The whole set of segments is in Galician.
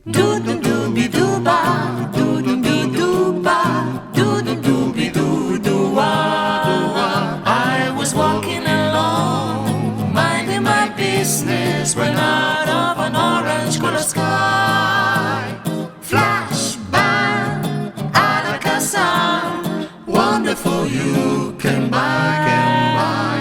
Do-do-do-be-doo-ba, do-do-be-doo-ba, do-do-do-be-doo-doo-wah. I was walking along, minding my business, when out of an orange-colored sky, flash, bang, Alakazam, wonderful you can buy.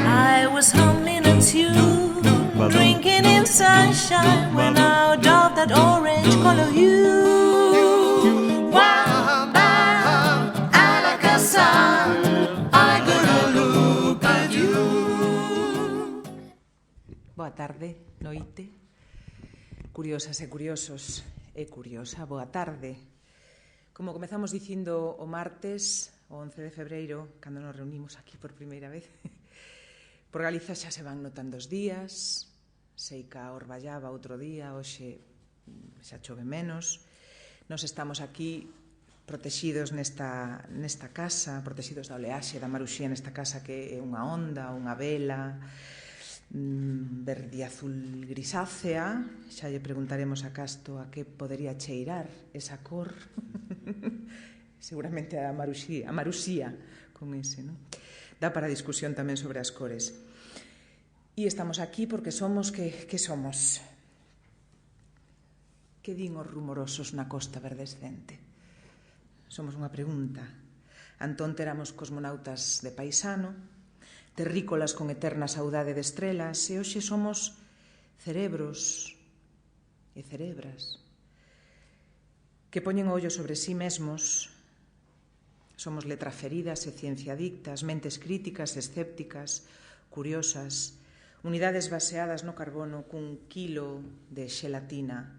I was humming a tune, drinking in sunshine, when out of that orange-colored hue, wow, bang, Alakazam, I'm gonna look at you. Boa tarde, noite, curiosas e curiosos, curiosa, boa tarde. Como comezamos dicindo o martes, o 11 de febreiro, cando nos reunimos aquí por primeira vez, por Galiza xa se van notando os días, sei que a orballaba outro día, hoxe xa chove menos. Nos estamos aquí protexidos nesta casa, protexidos da oleaxe, da maruxía nesta casa que é unha onda, unha vela, verde azul grisácea. Xa lle preguntaremos a Casto a que podería cheirar esa cor. Seguramente a marusía con ese, non? Dá para discusión tamén sobre as cores. E estamos aquí porque somos que somos. Que din os rumorosos na costa verdescente? Somos unha pregunta. Antón éramos cosmonautas de paisano, terrícolas con eterna saudade de estrelas, e hoxe somos cerebros e cerebras que poñen o ollo sobre sí mesmos. Somos letraferidas e cienciadictas, mentes críticas e escépticas, curiosas, unidades baseadas no carbono cun quilo de xelatina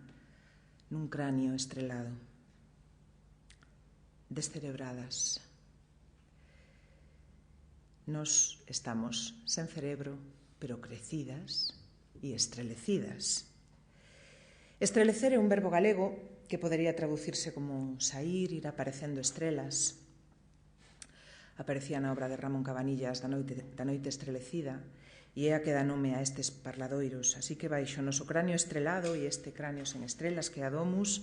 nun cráneo estrelado. Descerebradas. Nos estamos sen cerebro, pero crecidas e estrelecidas. Estrelecer é un verbo galego que podería traducirse como saír, ir aparecendo estrelas. Aparecía na obra de Ramón Cabanillas da noite estrelecida, e é a que dá nome a estes parladoiros. Así que baixo o noso cráneo estrelado e este cráneo sen estrelas que é a Domus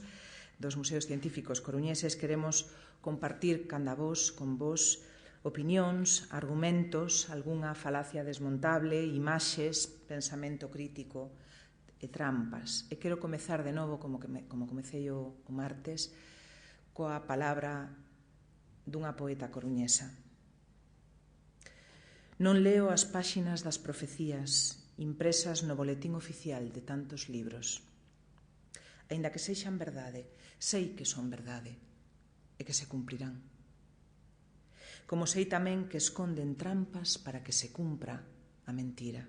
dos Museos Científicos Coruñeses, queremos compartir con vos opinións, argumentos, algunha falacia desmontable, imaxes, pensamento crítico e trampas. E quero comezar de novo, como comecei o martes, coa palabra dunha poeta coruñesa. Non leo as páxinas das profecías impresas no boletín oficial de tantos libros. Aínda que sexan verdade, sei que son verdade e que se cumprirán. Como sei tamén que esconden trampas para que se cumpra a mentira.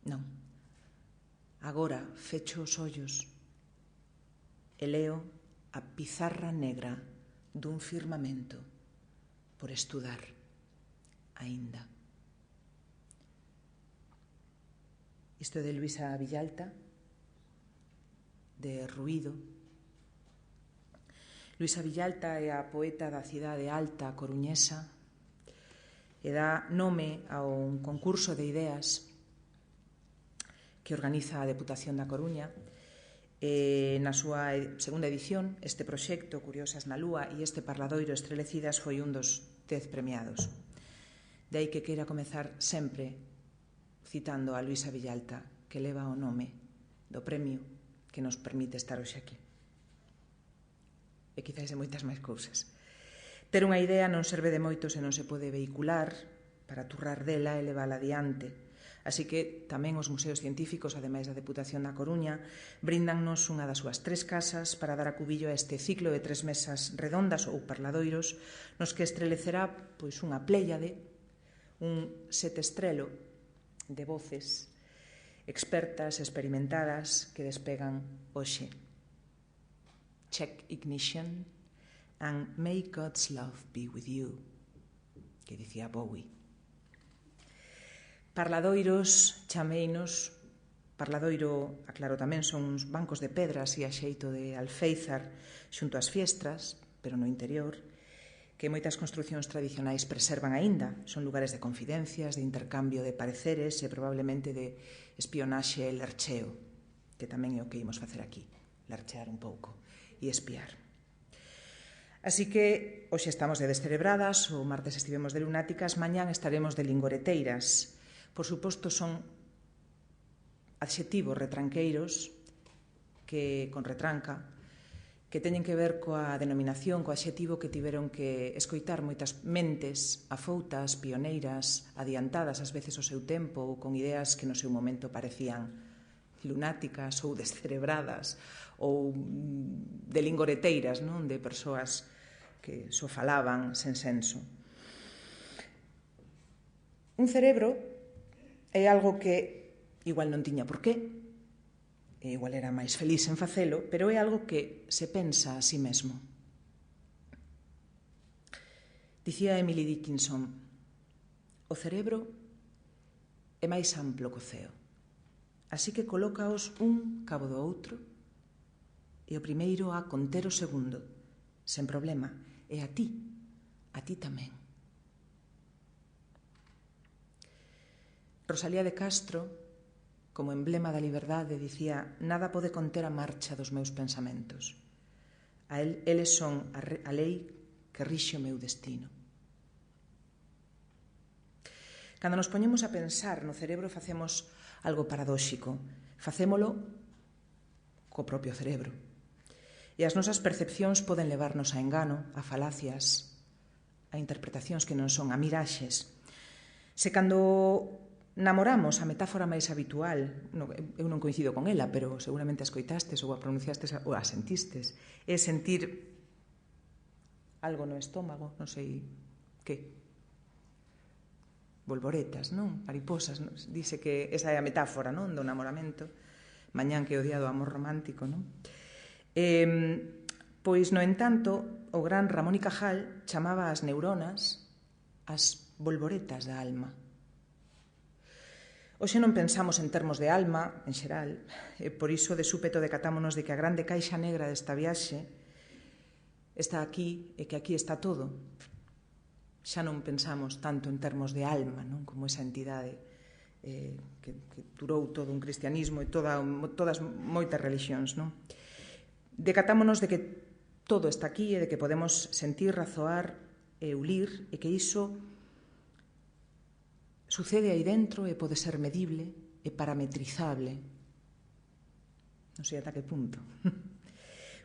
Non. Agora fecho os ollos e leo a pizarra negra dun firmamento por estudar. Aínda. Isto é de Luisa Villalta, de Ruído. Luisa Villalta é a poeta da cidade alta coruñesa e dá nome a un concurso de ideas que organiza a Deputación da Coruña. Na súa segunda edición, este proxecto, Curiosas na Lúa, e este parladoiro Estrelecidas foi un dos 10 premiados. De aí que queira comezar sempre citando a Luisa Villalta, que leva o nome do premio que nos permite estar hoxe aquí. E quizás de moitas máis cousas. Ter unha idea non serve de moito se non se pode vehicular para turrar dela e levala adiante. Así que tamén os museos científicos, ademais da Deputación da Coruña, bríndannos unha das súas 3 casas para dar acubillo a este ciclo de 3 mesas redondas ou parladoiros nos que estrelecerá unha pléiade, un 7 estrelo de voces expertas, experimentadas, que despegan hoxe. Check ignition and may God's love be with you, que dicía Bowie. Parladoiros, chameinos, parladoiro, aclaro tamén, son uns bancos de pedras e a xeito de alféizar xunto ás fiestras, pero no interior, que moitas construcións tradicionais preservan aínda. Son lugares de confidencias, de intercambio de pareceres e probablemente de espionaxe e lercheo, que tamén é o que imos facer aquí. larchear un pouco e espiar. Así que hoxe estamos de descerebradas, o martes estivemos de lunáticas, mañán estaremos de lingoreteiras. Por suposto, son adxetivos retranqueiros que, con retranca, que teñen que ver coa denominación, co adxetivo que tiveron que escoitar moitas mentes afoutas, pioneiras, adiantadas ás veces ao seu tempo ou con ideas que no seu momento parecían lunáticas ou descerebradas ou de lingoreteiras, non? De persoas que só falaban sen senso. Un cerebro é algo que igual non tiña por qué, e igual era máis feliz en facelo, pero é algo que se pensa a sí mesmo. Dicía Emily Dickinson, o cerebro é máis amplo que o ceo, así que colócaos un cabo do outro e o primeiro a conter o segundo, sen problema, e a ti tamén. Rosalía de Castro, como emblema da liberdade, dicía: nada pode conter a marcha dos meus pensamentos. Eles son a lei que rixe o meu destino. Cando nos poñemos a pensar no cerebro facemos algo paradóxico. Facémolo co propio cerebro. E as nosas percepcións poden levarnos a engano, a falacias, a interpretacións que non son, a miraxes. Se cando namoramos, a metáfora máis habitual, eu non coincido con ela, pero seguramente a escoitastes ou a pronunciastes ou a sentistes, é sentir algo no estómago, non sei que, bolboretas, non? Mariposas, non? Dice que esa é a metáfora, non? Do namoramento, mañán que é o día do amor romántico, non? Pois, no entanto, o gran Ramón y Cajal chamaba as neuronas as bolboretas da alma. Hoxe non pensamos en termos de alma, en xeral, e por iso de súpeto decatámonos de que a grande caixa negra desta viaxe está aquí e que aquí está todo. Xa non pensamos tanto en termos de alma, non? Como esa entidade que durou todo un cristianismo e todas moitas religións, non? Decatámonos de que todo está aquí e de que podemos sentir, razoar e ulir e que iso sucede aí dentro e pode ser medible e parametrizable. Non sei ata que punto.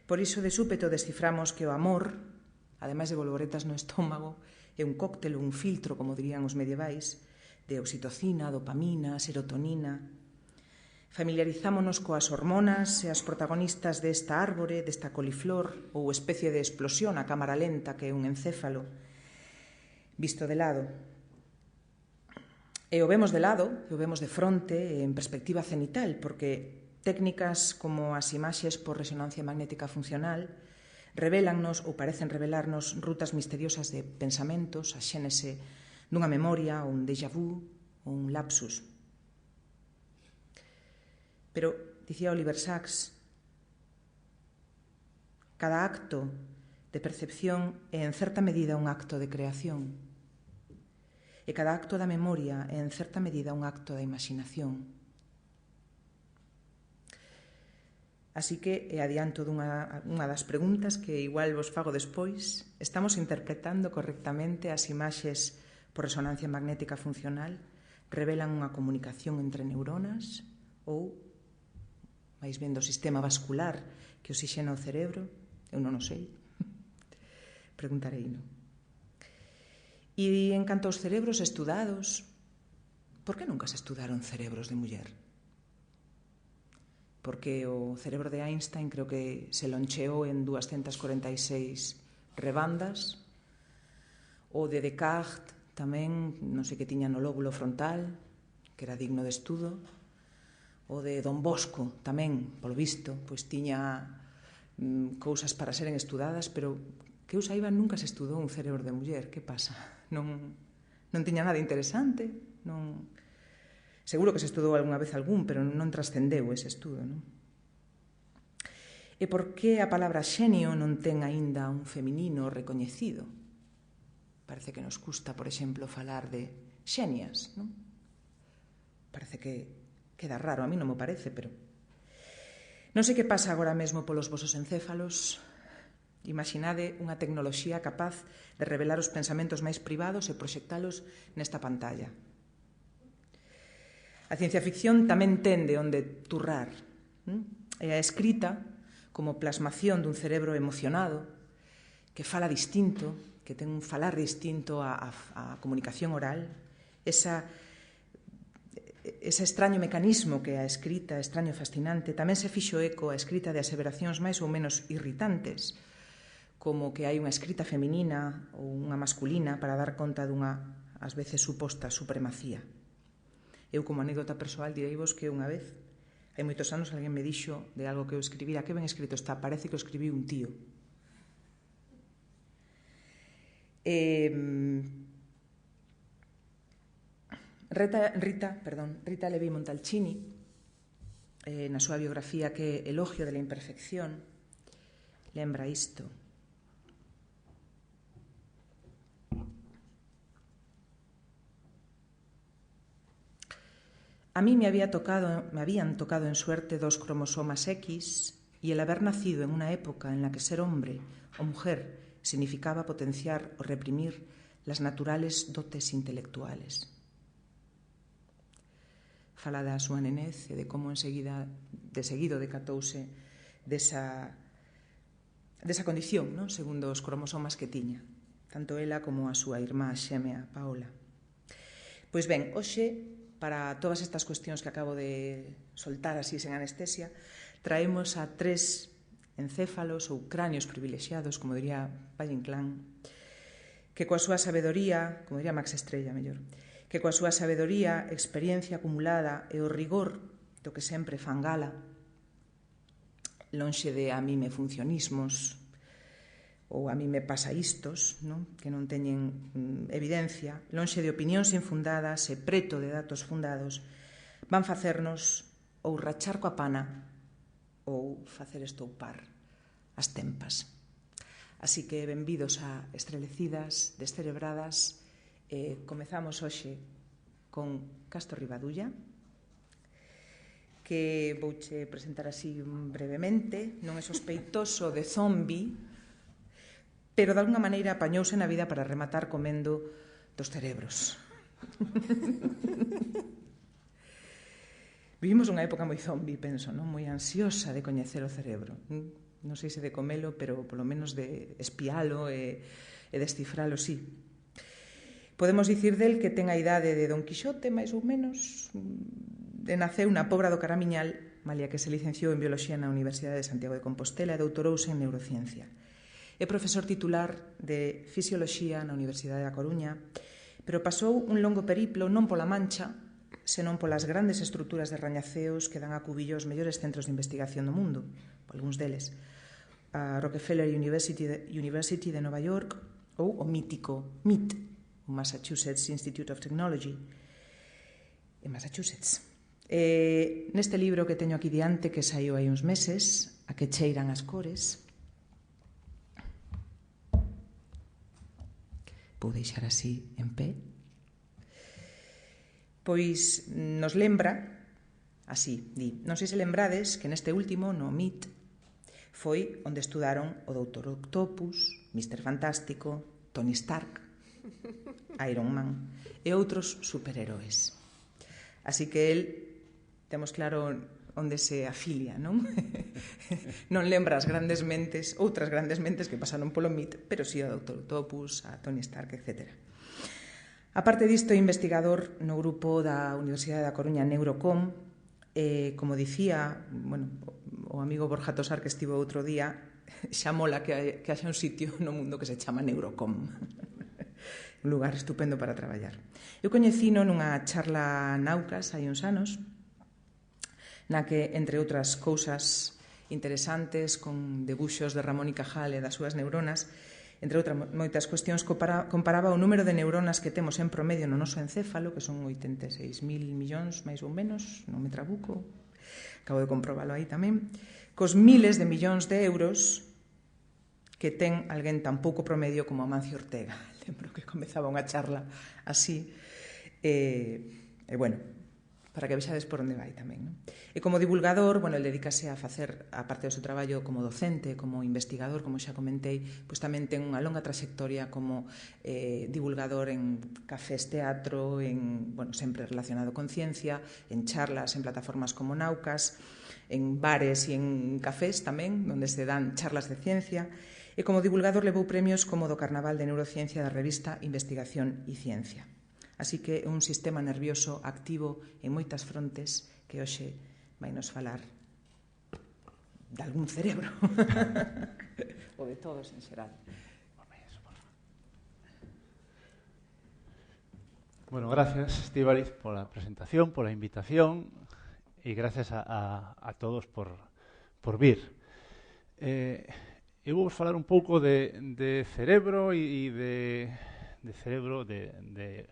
Por iso de súpeto desciframos que o amor, ademais de bolboretas no estómago, é un cóctel ou un filtro, como dirían os medievais, de oxitocina, dopamina, serotonina. Familiarizámonos coas hormonas e as protagonistas desta árbore, desta coliflor ou especie de explosión a cámara lenta que é un encéfalo visto de lado. E o vemos de lado, e o vemos de fronte, en perspectiva cenital, porque técnicas como as imaxes por resonancia magnética funcional revélannos ou parecen revelarnos rutas misteriosas de pensamentos, a xénese dunha memoria, ou un déjà vu, ou un lapsus. Pero, dicía Oliver Sacks, cada acto de percepción é en certa medida un acto de creación e cada acto da memoria é en certa medida un acto da imaginación. Así que, e adianto unha das preguntas que igual vos fago despois, estamos interpretando correctamente as imaxes por resonancia magnética funcional? Revelan unha comunicación entre neuronas ou máis ben do sistema vascular que oxixena o cerebro? Eu non o sei. Preguntarei, non? E en canto aos cerebros estudados, por que nunca se estudaron cerebros de muller? Porque o cerebro de Einstein creo que se loncheou en 246 rebandas, o de Descartes tamén, non sei que tiña no lóbulo frontal, que era digno de estudo. O de Don Bosco tamén, polo visto, pois tiña cousas para seren estudadas, pero que eu saiba nunca se estudou un cerebro de muller. Que pasa? Non tiña nada interesante? Seguro que se estudou algunha vez algún, pero non trascendeu ese estudo, non? E por que a palabra xenio non ten aínda un feminino recoñecido? Parece que nos custa, por exemplo, falar de xenias, non? Parece que queda raro, a mí non me parece, pero... Non sei que pasa agora mesmo polos vosos encéfalos. Imaginade unha tecnoloxía capaz de revelar os pensamentos máis privados e proxectalos nesta pantalla. A ciencia ficción tamén tende onde turrar. E a escrita, como plasmación dun cerebro emocionado, que fala distinto, que ten un falar distinto á comunicación oral, ese extraño mecanismo que a escrita, extraño e fascinante, tamén se fixo eco a escrita de aseveracións máis ou menos irritantes, como que hai unha escrita feminina ou unha masculina para dar conta dunha, ás veces, suposta supremacía. Eu, como anécdota persoal, direivos que unha vez, hai moitos anos, alguén me dixo de algo que eu escribira, que ben escrito está, parece que o escribí un tío. Rita Levi Montalcini, na súa biografía que é Elogio de la imperfección, lembra isto. A mí me habían tocado en suerte 2 cromosomas X y el haber nacido en una época en la que ser hombre o mujer significaba potenciar o reprimir las naturales dotes intelectuales. Fala da súa nenez e de como de seguido decatouse desa condición, non? Segundo os cromosomas que tiña, tanto ela como a súa irmá xémea Paola. Pois ben, hoxe, para todas estas cuestións que acabo de soltar así sen anestesia, traemos a 3 encéfalos ou cráneos privilexiados, como diría Valle Inclán, que coa súa sabedoría, como diría Max Estrella, mellor, que coa súa sabedoría, experiencia acumulada e o rigor do que sempre fan gala, lonxe de a mí me funcionismos ou a mí me pasa istos, non? Que non teñen evidencia, lonxe de opinións infundadas e preto de datos fundados, van facernos ou rachar coa pana ou facer estoupar as tempas. Así que benvidos a Estrelecidas, descerebradas. Comezamos hoxe con Castro Rivadulla, que vouche presentar así brevemente. Non é sospeitoso de zombi, pero de alguna maneira apañouse na vida para rematar comendo dos cerebros. Vivimos unha época moi zombi, penso, non? Moi ansiosa de coñecer o cerebro. Non sei se de comelo, pero polo menos de espialo e descifralo, sí. Podemos dicir del que ten a idade de Don Quixote, máis ou menos, e naceu na Pobra do Caramiñal, malia que se licenciou en Bioloxía na Universidade de Santiago de Compostela e doutorouse en Neurociencia. É profesor titular de Fisioloxía na Universidade da Coruña, pero pasou un longo periplo non pola Mancha, senón polas grandes estruturas de rañaceos que dan a cubillo os mellores centros de investigación do mundo, algúns deles, a Rockefeller University de Nova York ou o mítico MIT, o Massachusetts Institute of Technology, en Massachusetts. Neste libro que teño aquí diante, que saiu hai uns meses, A que cheiran as cores, vou deixar así en pé, pois nos lembra, así, di, non sei se lembrades que neste último, no MIT, foi onde estudaron o Doutor Octopus, Mr. Fantástico, Tony Stark, Iron Man e outros superheróis. Así que el, temos claro onde se afilia, non? Non lembra as grandes mentes, outras grandes mentes que pasaron polo MIT, pero sí ao Dr. Octopus, a Tony Stark, etc. A parte disto, investigador no grupo da Universidade da Coruña Neurocom, como dicía, bueno, o amigo Borja Tosar que estivo outro día, xa mola que haxa un sitio no mundo que se chama Neurocom. Un lugar estupendo para traballar. Eu coñecino nunha charla Naucas hai uns anos, na que, entre outras cousas interesantes, con debuxos de Ramón y Cajal e das súas neuronas, entre outras moitas cuestións, comparaba o número de neuronas que temos en promedio no noso encéfalo, que son 86.000 millóns, máis ou menos, non me trabuco, acabo de comprobalo aí tamén, cos miles de millóns de euros que ten alguén tan pouco promedio como Amancio Ortega. Lembro que comezaba unha charla así, e bueno, para que vexades por onde vai tamén, non? E como divulgador, bueno, el dedícase a facer, a parte do seu traballo como docente, como investigador, como xa comentei, pois tamén ten unha longa trayectoria como divulgador en cafés teatro, en, bueno, sempre relacionado con ciencia, en charlas, en plataformas como Naucas, en bares e en cafés tamén, onde se dan charlas de ciencia, e como divulgador levou premios como do Carnaval de Neurociencia da revista Investigación e Ciencia. Así que é un sistema nervioso activo en moitas frontes que hoxe vai nos falar de algún cerebro ou de todos en xeral. Bueno, gracias, Estíbaliz, pola presentación, pola invitación e gracias a todos por vir. Eu vou falar un pouco de cerebro e de cerebro de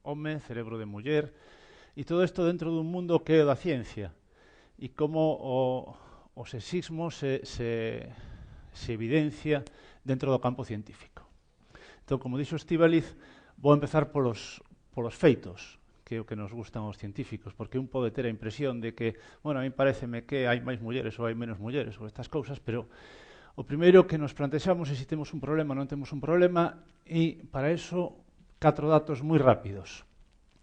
home, cerebro de muller, e todo isto dentro dun mundo que é da ciencia, e como o sexismo se evidencia dentro do campo científico. Entón, como dixo Estíbaliz, vou empezar polos feitos, que é o que nos gustan aos científicos, porque un pode ter a impresión de que, bueno, a mí pareceme que hai máis mulleres ou hai menos mulleres ou estas cousas, pero o primeiro que nos plantexamos é se temos un problema ou non temos un problema, e para iso 4 datos moi rápidos.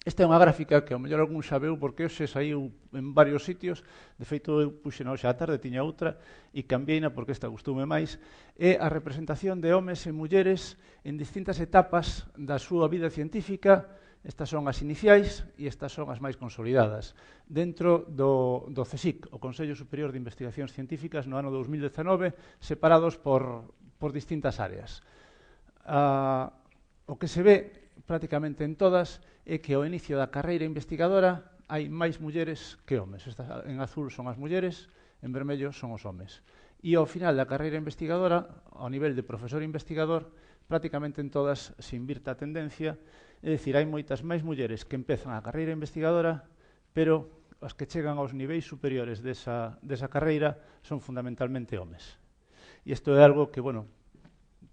Esta é unha gráfica que ao mellor algún xa veu porque hoxe saiu en varios sitios, de feito eu puxena hoxe á tarde, tiña outra, e cambiei-na porque esta gustoume máis, é a representación de homes e mulleres en distintas etapas da súa vida científica. Estas son as iniciais e estas son as máis consolidadas. Dentro do CSIC, o Consello Superior de Investigacións Científicas, no ano 2019, separados por distintas áreas. O que se ve prácticamente en todas é que ao inicio da carreira investigadora hai máis mulleres que homes. En azul son as mulleres, en vermello son os homes. E ao final da carreira investigadora, ao nivel de profesor investigador, prácticamente en todas se invirta a tendencia, é dicir, hai moitas máis mulleres que empezan a carreira investigadora, pero as que chegan aos niveis superiores desa carreira son fundamentalmente homes. E isto é algo que, bueno,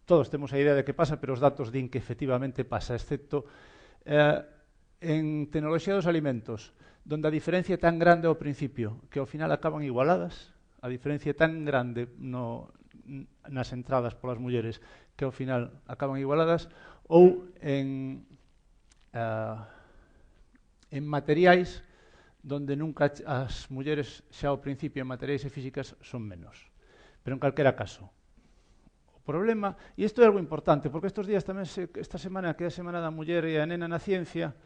todos temos a idea de que pasa, pero os datos din que efectivamente pasa, excepto en tecnoloxía dos alimentos, donde a diferencia é tan grande ao principio que ao final acaban igualadas, a diferencia é tan grande nas entradas polas mulleres que ao final acaban igualadas, ou en materiais donde nunca as mulleres xa ao principio en materiais e físicas son menos. Pero en calquera caso, o problema, e isto é algo importante, porque estes días tamén, esta semana, que é a Semana da Muller e a Nena na Ciencia,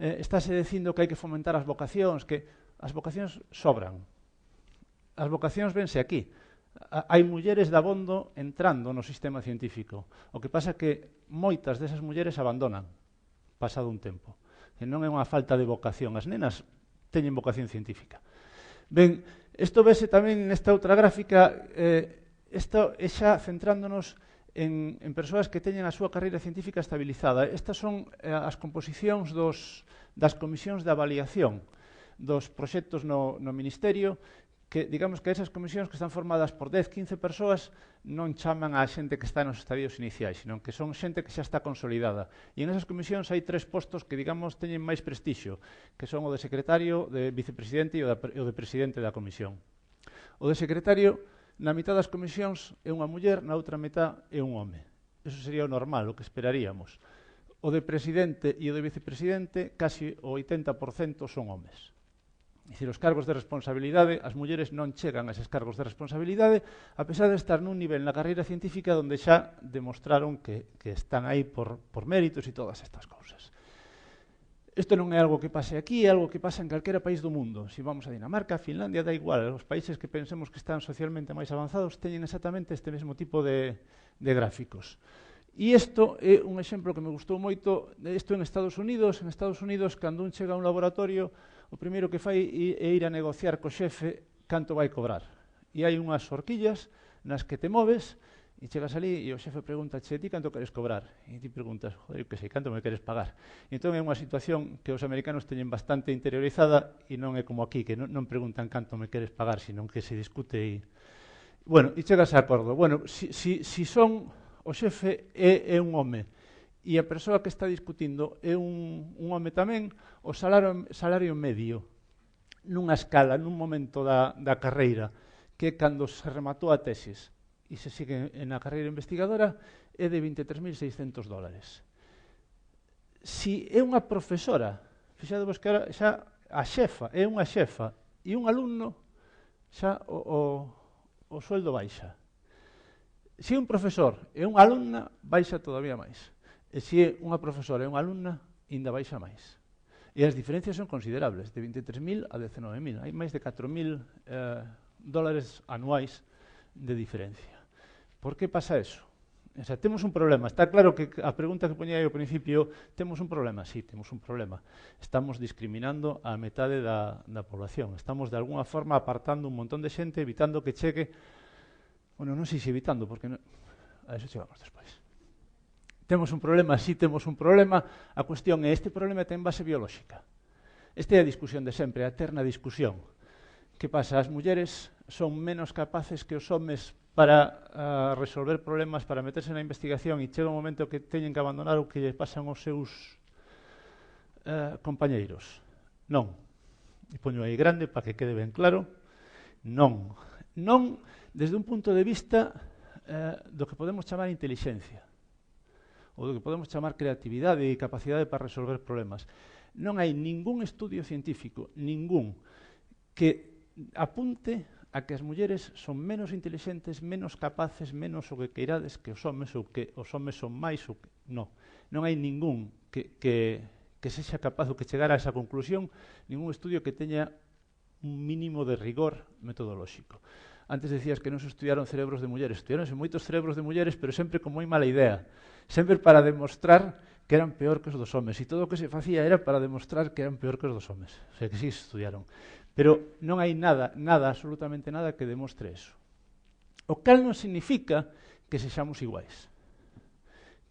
estáse dicindo que hai que fomentar as vocacións, que as vocacións sobran. As vocacións vense aquí. Hai mulleres dabondo entrando no sistema científico. O que pasa é que moitas desas mulleres abandonan pasado un tempo. E non é unha falta de vocación. As nenas teñen vocación científica. Ben, isto vese tamén nesta outra gráfica. Isto é xa centrándonos en persoas que teñen a súa carreira científica estabilizada. Estas son as composicións das comisións de avaliación dos proxectos no Ministerio, que digamos que esas comisións que están formadas por 10, 15 persoas non chaman a xente que está nos estadios iniciais, sino que son xente que xa está consolidada. E en esas comisións hai 3 postos que, digamos, teñen máis prestixio, que son o de secretario, de vicepresidente e o de presidente da comisión. O de secretario, na mitad das comisións é unha muller, na outra mitad é un home. Eso sería o normal, o que esperaríamos. O de presidente e o de vicepresidente, casi o 80% son homes. É dicir, os cargos de responsabilidade, as mulleres non chegan a eses cargos de responsabilidade, a pesar de estar nun nivel na carreira científica onde xa demostraron que están aí por méritos e todas estas cousas. Isto non é algo que pase aquí, é algo que pasa en calquera país do mundo. Se vamos a Dinamarca, a Finlandia, da igual. Os países que pensemos que están socialmente máis avanzados teñen exactamente este mesmo tipo de gráficos. E isto é un exemplo que me gustou moito. Isto en Estados Unidos. En Estados Unidos, cando un chega a un laboratorio, o primeiro que fai é ir a negociar co xefe canto vai cobrar. E hai unhas horquillas nas que te moves e chegas ali e o xefe pregunta: "Che, ti canto queres cobrar?" E ti preguntas: "Joder, que sei, canto me queres pagar?" E entón é unha situación que os americanos teñen bastante interiorizada e non é como aquí, que non preguntan canto me queres pagar, sino que se discute e... Bueno, e chegas a acordo. Bueno, si son o xefe é un home e a persoa que está discutindo é un home tamén, o salario medio nunha escala, nun momento da carreira, que cando se rematou a tesis e se sigue na carreira investigadora, é de $23.600. Si é unha profesora, fixadevos que xa a xefa é unha xefa e un alumno, xa o sueldo baixa. Se é un profesor e unha alumna, baixa todavía máis. E se é unha profesora e unha alumna, ainda baixa máis. E as diferencias son considerables, de 23.000 a 19.000. Hai máis de $4.000 anuais de diferencia. Por que pasa eso? O sea, temos un problema. Está claro que a pregunta que poñía ao principio, temos un problema? Sí, temos un problema. Estamos discriminando a metade da población. Estamos, de alguna forma, apartando un montón de xente, evitando que chegue... Bueno, non sei se evitando, porque... A eso chegamos despois. Temos un problema, sí temos un problema. A cuestión é, este problema ten base biolóxica. Esta é a discusión de sempre, a eterna discusión. Que pasa? As mulleres son menos capaces que os homes para resolver problemas, para meterse na investigación, e chega un momento que teñen que abandonar o que lle pasan aos seus compañeiros. Non. E poño aí grande para que quede ben claro. Non. Non desde un punto de vista do que podemos chamar intelixencia, ou do que podemos chamar creatividade e capacidade para resolver problemas. Non hai ningún estudio científico, ningún, que apunte a que as mulleres son menos intelixentes, menos capaces, menos o que queirades que os homes, ou que os homes son máis, ou que... Non. Non hai ningún que sexa capaz ou que chegara a esa conclusión, ningún estudio que teña un mínimo de rigor metodolóxico. Antes decías que non se estudiaron cerebros de mulleres. Estudiaronse moitos cerebros de mulleres, pero sempre con moi mala idea. Sempre para demostrar que eran peor que os dos homes. E todo o que se facía era para demostrar que eran peor que os dos homes. O sea, que sí se estudiaron. Pero non hai nada, absolutamente nada que demostre eso. O cal non significa que sexamos iguais.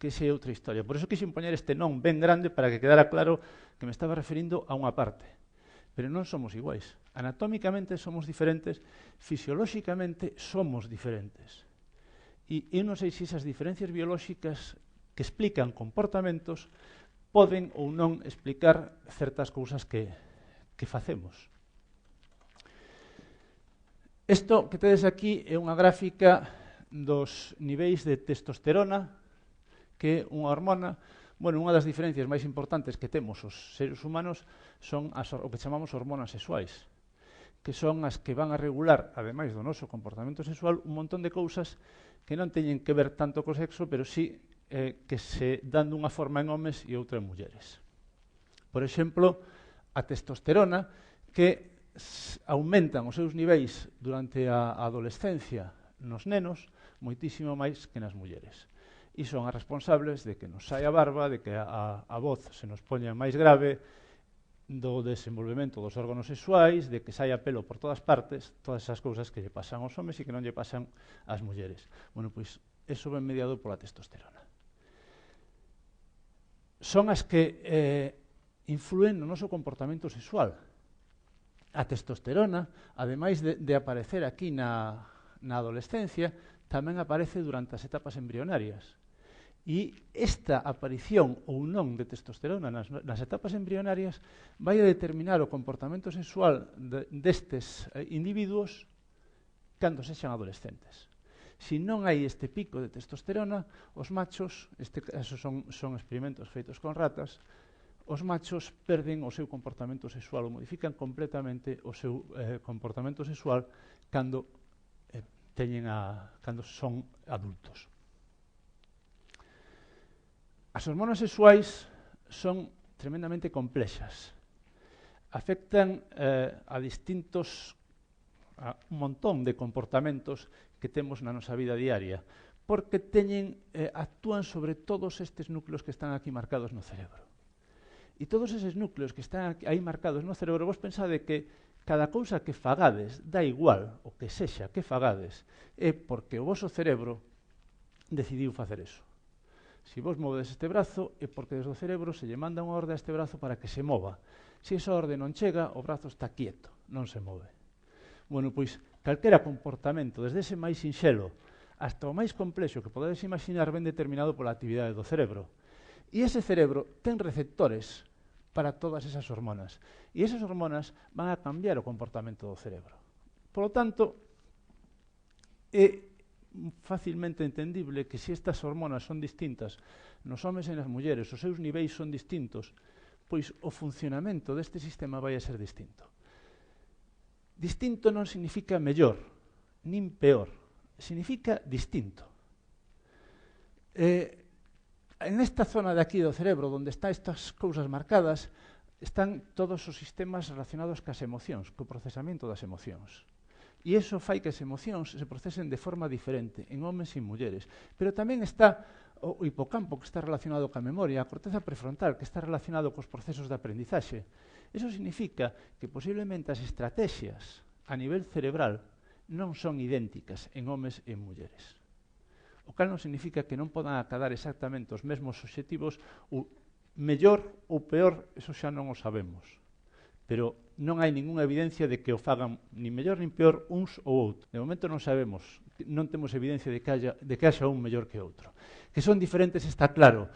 Que esa é outra historia. Por eso quixen poñer este non ben grande para que quedara claro que me estaba referindo a unha parte. Pero non somos iguais. Anatómicamente somos diferentes, fisiolóxicamente somos diferentes. E eu non sei se esas diferencias biolóxicas que explican comportamentos poden ou non explicar certas cousas que facemos. Isto que tedes aquí é unha gráfica dos niveis de testosterona, que é unha hormona. Bueno, unha das diferencias máis importantes que temos os seres humanos son o que chamamos hormonas sexuais, que son as que van a regular, ademais do noso comportamento sexual, un montón de cousas que non teñen que ver tanto co sexo, pero sí que se dan dunha forma en homes e outra en mulleres. Por exemplo, a testosterona, que aumentan os seus niveis durante a adolescencia nos nenos moitísimo máis que nas mulleres. E son as responsables de que nos saia barba, de que a voz se nos poña máis grave, do desenvolvemento dos órganos sexuais, de que saia pelo por todas partes, todas esas cousas que lle pasan aos homes e que non lle pasan ás mulleres. Bueno, pois, eso ven mediado pola testosterona. Son as que influen no noso comportamento sexual. A testosterona, ademais de aparecer aquí na adolescencia, tamén aparece durante as etapas embrionarias. E esta aparición ou non de testosterona nas etapas embrionarias vai a determinar o comportamento sexual destes individuos cando sexan adolescentes. Se non hai este pico de testosterona, os machos, esos son experimentos feitos con ratas, os machos perden o seu comportamento sexual ou modifican completamente o seu comportamento sexual cando son adultos. As hormonas sexuais son tremendamente complexas. Afectan a un montón de comportamentos que temos na nosa vida diaria, porque actúan sobre todos estes núcleos que están aquí marcados no cerebro. E todos eses núcleos que están aí marcados no cerebro, vos pensade que cada cousa que fagades, dá igual o que sexa que fagades, é porque o voso cerebro decidiu facer eso. Se vos movedes este brazo, é porque desde o cerebro se lle manda unha orde a este brazo para que se mova. Se esa orde non chega, o brazo está quieto, non se move. Bueno, pois, calquera comportamento, desde ese máis sinxelo hasta o máis complexo que podedes imaginar, ben determinado pola actividade do cerebro. E ese cerebro ten receptores para todas esas hormonas. E esas hormonas van a cambiar o comportamento do cerebro. Por lo tanto, é facilmente entendible que se estas hormonas son distintas nos homes e nas mulleres, os seus niveis son distintos, pois o funcionamento deste sistema vai a ser distinto. Distinto non significa mellor, nin peor, significa distinto. En esta zona de aquí do cerebro, onde están estas cousas marcadas, están todos os sistemas relacionados cas emocións, co procesamento das emocións. E iso fai que as emocións se procesen de forma diferente en homes e en mulleres. Pero tamén está o hipocampo, que está relacionado ca memoria, a corteza prefrontal, que está relacionado cos procesos de aprendizaxe. Iso significa que posiblemente as estrategias a nivel cerebral non son idénticas en homes e en mulleres. O cal non significa que non podan acadar exactamente os mesmos obxectivos, o mellor ou peor, eso xa non o sabemos. Pero non hai ninguna evidencia de que o fagan ni mellor nin peor uns ou outros. De momento non sabemos, non temos evidencia de que haxa un mellor que outro. Que son diferentes está claro.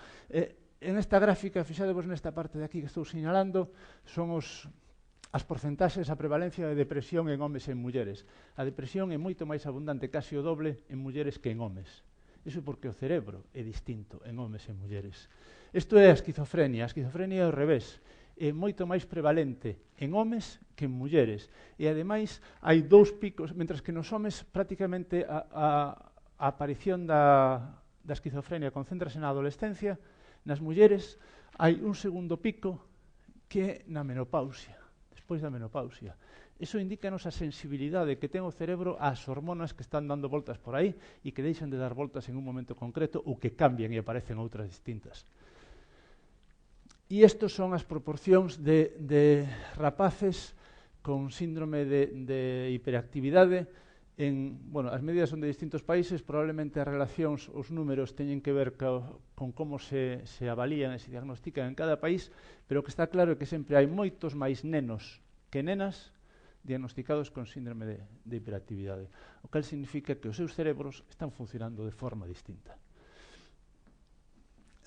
En esta gráfica, fixadevos nesta parte de aquí que estou sinalando, son as porcentaxes, a prevalencia de depresión en homes e en mulleres. A depresión é moito máis abundante, casi o doble, en mulleres que en homes. Iso porque o cerebro é distinto en homes e en mulleres. Isto é a esquizofrenia. A esquizofrenia é ao revés. É moito máis prevalente en homes que en mulleres. E, ademais, hai dous picos, mentres que nos homes prácticamente a aparición da esquizofrenia concéntrase na adolescencia, nas mulleres hai un segundo pico que é na menopausia, despois da menopausia. Iso indícanos a sensibilidade que ten o cerebro ás hormonas que están dando voltas por aí e que deixan de dar voltas en un momento concreto ou que cambian e aparecen outras distintas. E estes son as proporcións de rapaces con síndrome de hiperactividade. As medidas son de distintos países, probablemente as relacións, os números teñen que ver con como se avalían e se diagnostican en cada país, pero o que está claro é que sempre hai moitos máis nenos que nenas diagnosticados con síndrome de hiperactividade, o cal significa que os seus cerebros están funcionando de forma distinta.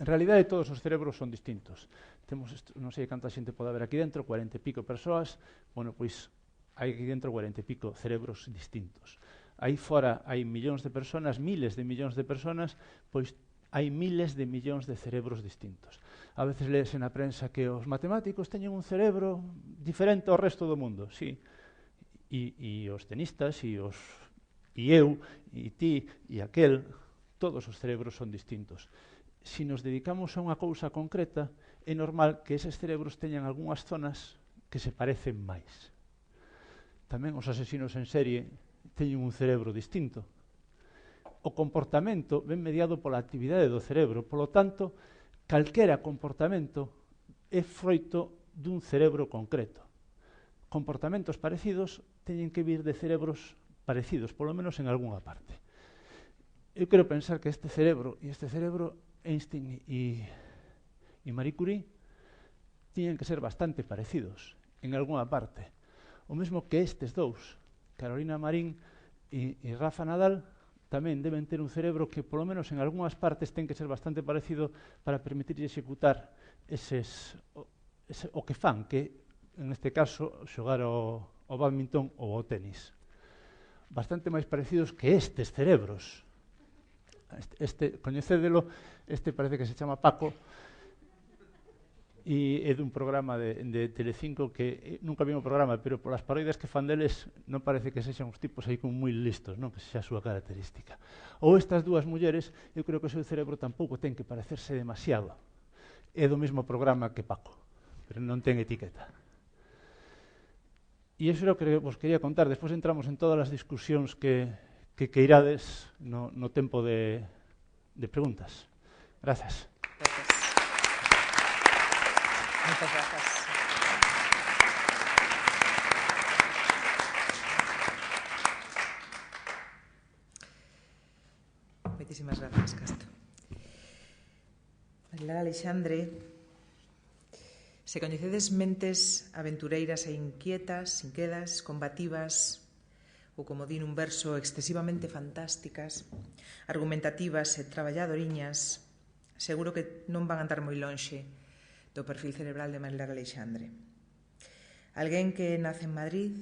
En realidade, todos os cerebros son distintos. Temos, non sei canta xente pode haber aquí dentro, 40 e pico persoas. Bueno, pois, hai aquí dentro 40 e pico cerebros distintos. Aí fora hai millóns de personas, miles de millóns de personas, pois hai miles de millóns de cerebros distintos. A veces leese na prensa que os matemáticos teñen un cerebro diferente ao resto do mundo. Sí, e os tenistas, e eu, e ti, e aquel, todos os cerebros son distintos. Se nos dedicamos a unha cousa concreta, é normal que eses cerebros teñan algunhas zonas que se parecen máis. Tamén os asesinos en serie teñen un cerebro distinto. O comportamento ven mediado pola actividade do cerebro, polo tanto, calquera comportamento é froito dun cerebro concreto. Comportamentos parecidos teñen que vir de cerebros parecidos, polo menos en algunha parte. Eu quero pensar que este cerebro, Einstein e Marie Curie, tiñen que ser bastante parecidos en algunha parte. O mesmo que estes dous, Carolina Marín e Rafa Nadal, tamén deben ter un cerebro que, polo menos en algunhas partes, ten que ser bastante parecido para permitirlle executar o que fan, que, en este caso, xogar o badminton ou o tenis. Bastante máis parecidos que estes cerebros. Coñecédelo, parece que se chama Paco, e é dun programa de Telecinco que nunca vi un programa, pero polas parodias que fan deles non parece que sexan uns tipos aí como moi listos, non que sexa a súa característica. Ou estas dúas mulleres, eu creo que o seu cerebro tampouco ten que parecerse demasiado. É do mesmo programa que Paco, pero non ten etiqueta. E iso é o que vos quería contar. Despois entramos en todas as discusións que irades no tempo de preguntas. Gracias. Muchas gracias. Moitísimas gracias, Castro. María Alexandre, se coñecedes mentes aventureiras e inquietas, inquedas, combativas, ou como din un verso, excesivamente fantásticas, argumentativas e traballadoriñas, seguro que non van a andar moi lonxe do perfil cerebral de Marilar Aleixandre. Alguén que nace en Madrid,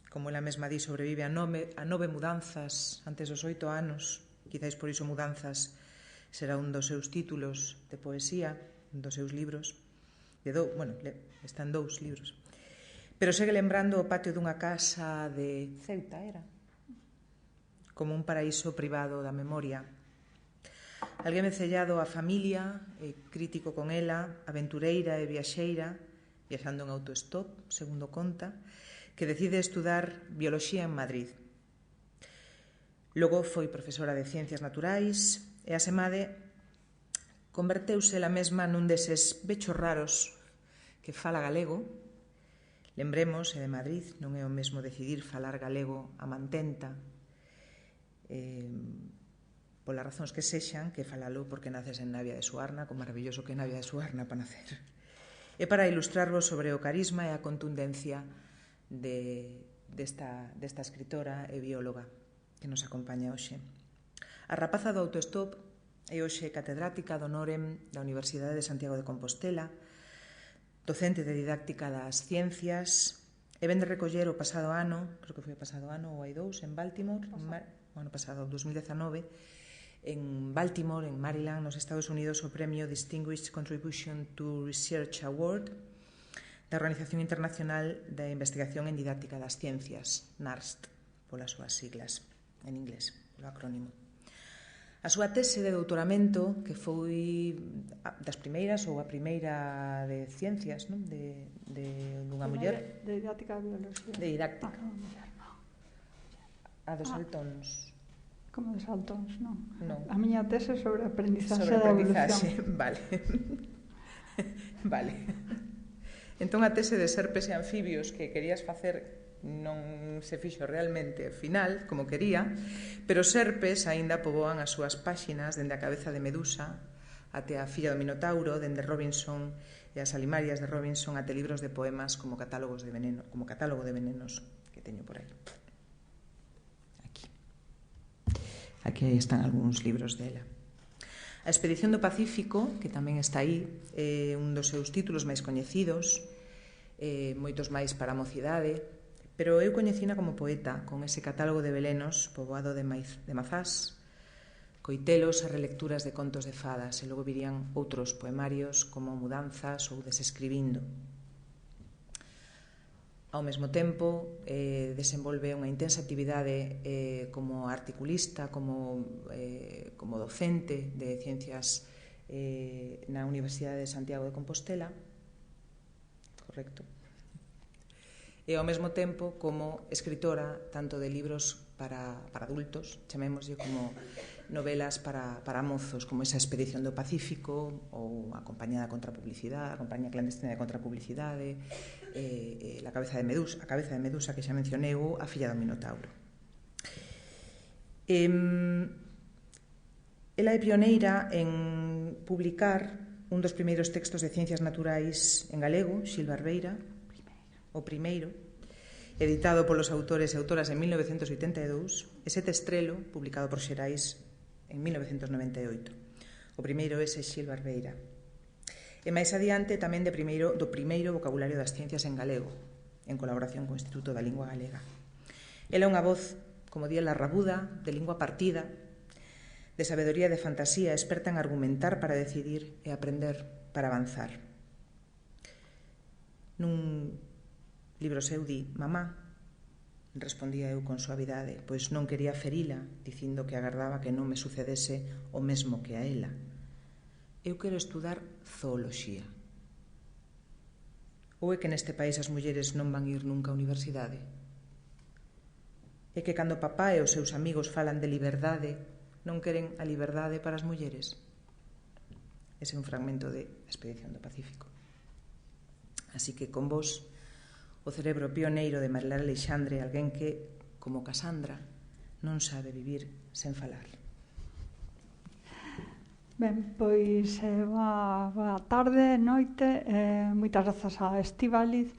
como ela mesma di, sobrevive a 9 mudanzas antes dos 8 anos, quizáis por iso Mudanzas será un dos seus títulos de poesía, un dos seus libros, están 2 libros, pero segue lembrando o patio dunha casa de Ceuta, era, como un paraíso privado da memoria. Alguén vencellado á familia, crítico con ela, aventureira e viaxeira, viaxando en autostop, segundo conta, que decide estudar bioloxía en Madrid. Logo foi profesora de Ciencias Naturais e asemade converteuse ela mesma nun deses bechos raros que fala galego. Lembremos, é de Madrid, non é o mesmo decidir falar galego a mantenta, polas razóns que sexan, que falalo porque naces en Navia de Suarna, con maravilloso que é Navia de Suarna para nacer. E para ilustrarvos sobre o carisma e a contundencia desta escritora e bióloga que nos acompaña hoxe. A rapaza do autostop é hoxe catedrática do Norem da Universidade de Santiago de Compostela, docente de didáctica das ciencias, e vén de recoller o pasado ano, creo que foi o pasado ano ou hai 2, en Baltimore, o ano pasado, 2019, en Baltimore, en Maryland, nos Estados Unidos, o premio Distinguished Contribution to Research Award da Organización Internacional de Investigación en Didáctica das Ciencias, NARST, polas súas siglas, en inglés, polo acrónimo. A súa tese de doutoramento, que foi das primeiras ou a primeira de ciencias, non? de unha muller. De didáctica de biología. De didáctica. A dos saltóns. Como de saltóns, non? Non. A miña tese sobre aprendizaxe sobre da aprendizaxe, evolución. vale. Vale. Entón a tese de serpes e anfibios que querías facer non se fixo realmente final, como quería, pero serpes aínda poboan as súas páxinas dende a cabeza de Medusa até a filla do Minotauro, dende Robinson e as alimarias de Robinson até libros de poemas como catálogo de venenos que teño por aí. Aquí están algúns libros dela. A Expedición do Pacífico, que tamén está aí, é un dos seus títulos máis coñecidos, moitos máis para a mocidade, pero eu coñecina como poeta, con ese catálogo de velenos poboado de mazás, coitelos e relecturas de contos de fadas, e logo virían outros poemarios como Mudanzas ou Desescribindo. Ao mesmo tempo, desenvolve unha intensa actividade como articulista, como docente de ciencias na Universidade de Santiago de Compostela, correcto, e ao mesmo tempo como escritora tanto de libros para adultos, chamémoslle como novelas para mozos, como esa Expedición do Pacífico ou A Compañía da Contrapublicidade, A Compañía Clandestina de Contrapublicidade, a cabeza de Medusa que xa mencionei, ou A filla do Minotauro. Ela é pioneira en publicar un dos primeiros textos de ciencias naturais en galego, Xil Barbeira, o primeiro, editado polos autores e autoras en 1982, e Sete Estrelo, publicado por Xerais en 1998. O primeiro é Xil Barbeira. E máis adiante tamén do primeiro vocabulario das ciencias en galego, en colaboración co Instituto da Lingua Galega. Ela é unha voz, como di ela, rabuda, de lingua partida, de sabedoría e de fantasía, experta en argumentar para decidir e aprender para avanzar. Nun libro seu di: mamá, respondía eu con suavidade, pois non quería ferila, dicindo que agardaba que non me sucedese o mesmo que a ela. Eu quero estudar zooloxía. Ou é que neste país as mulleres non van ir nunca á universidade? É que cando papá e os seus amigos falan de liberdade, non queren a liberdade para as mulleres? Ese é un fragmento de Expedición do Pacífico. Así que con vos, o cerebro pioneiro de Marilar Aleixandre, alguén que, como Casandra, non sabe vivir sen falar. Ben, pois boa tarde, noite, moitas grazas a Estíbaliz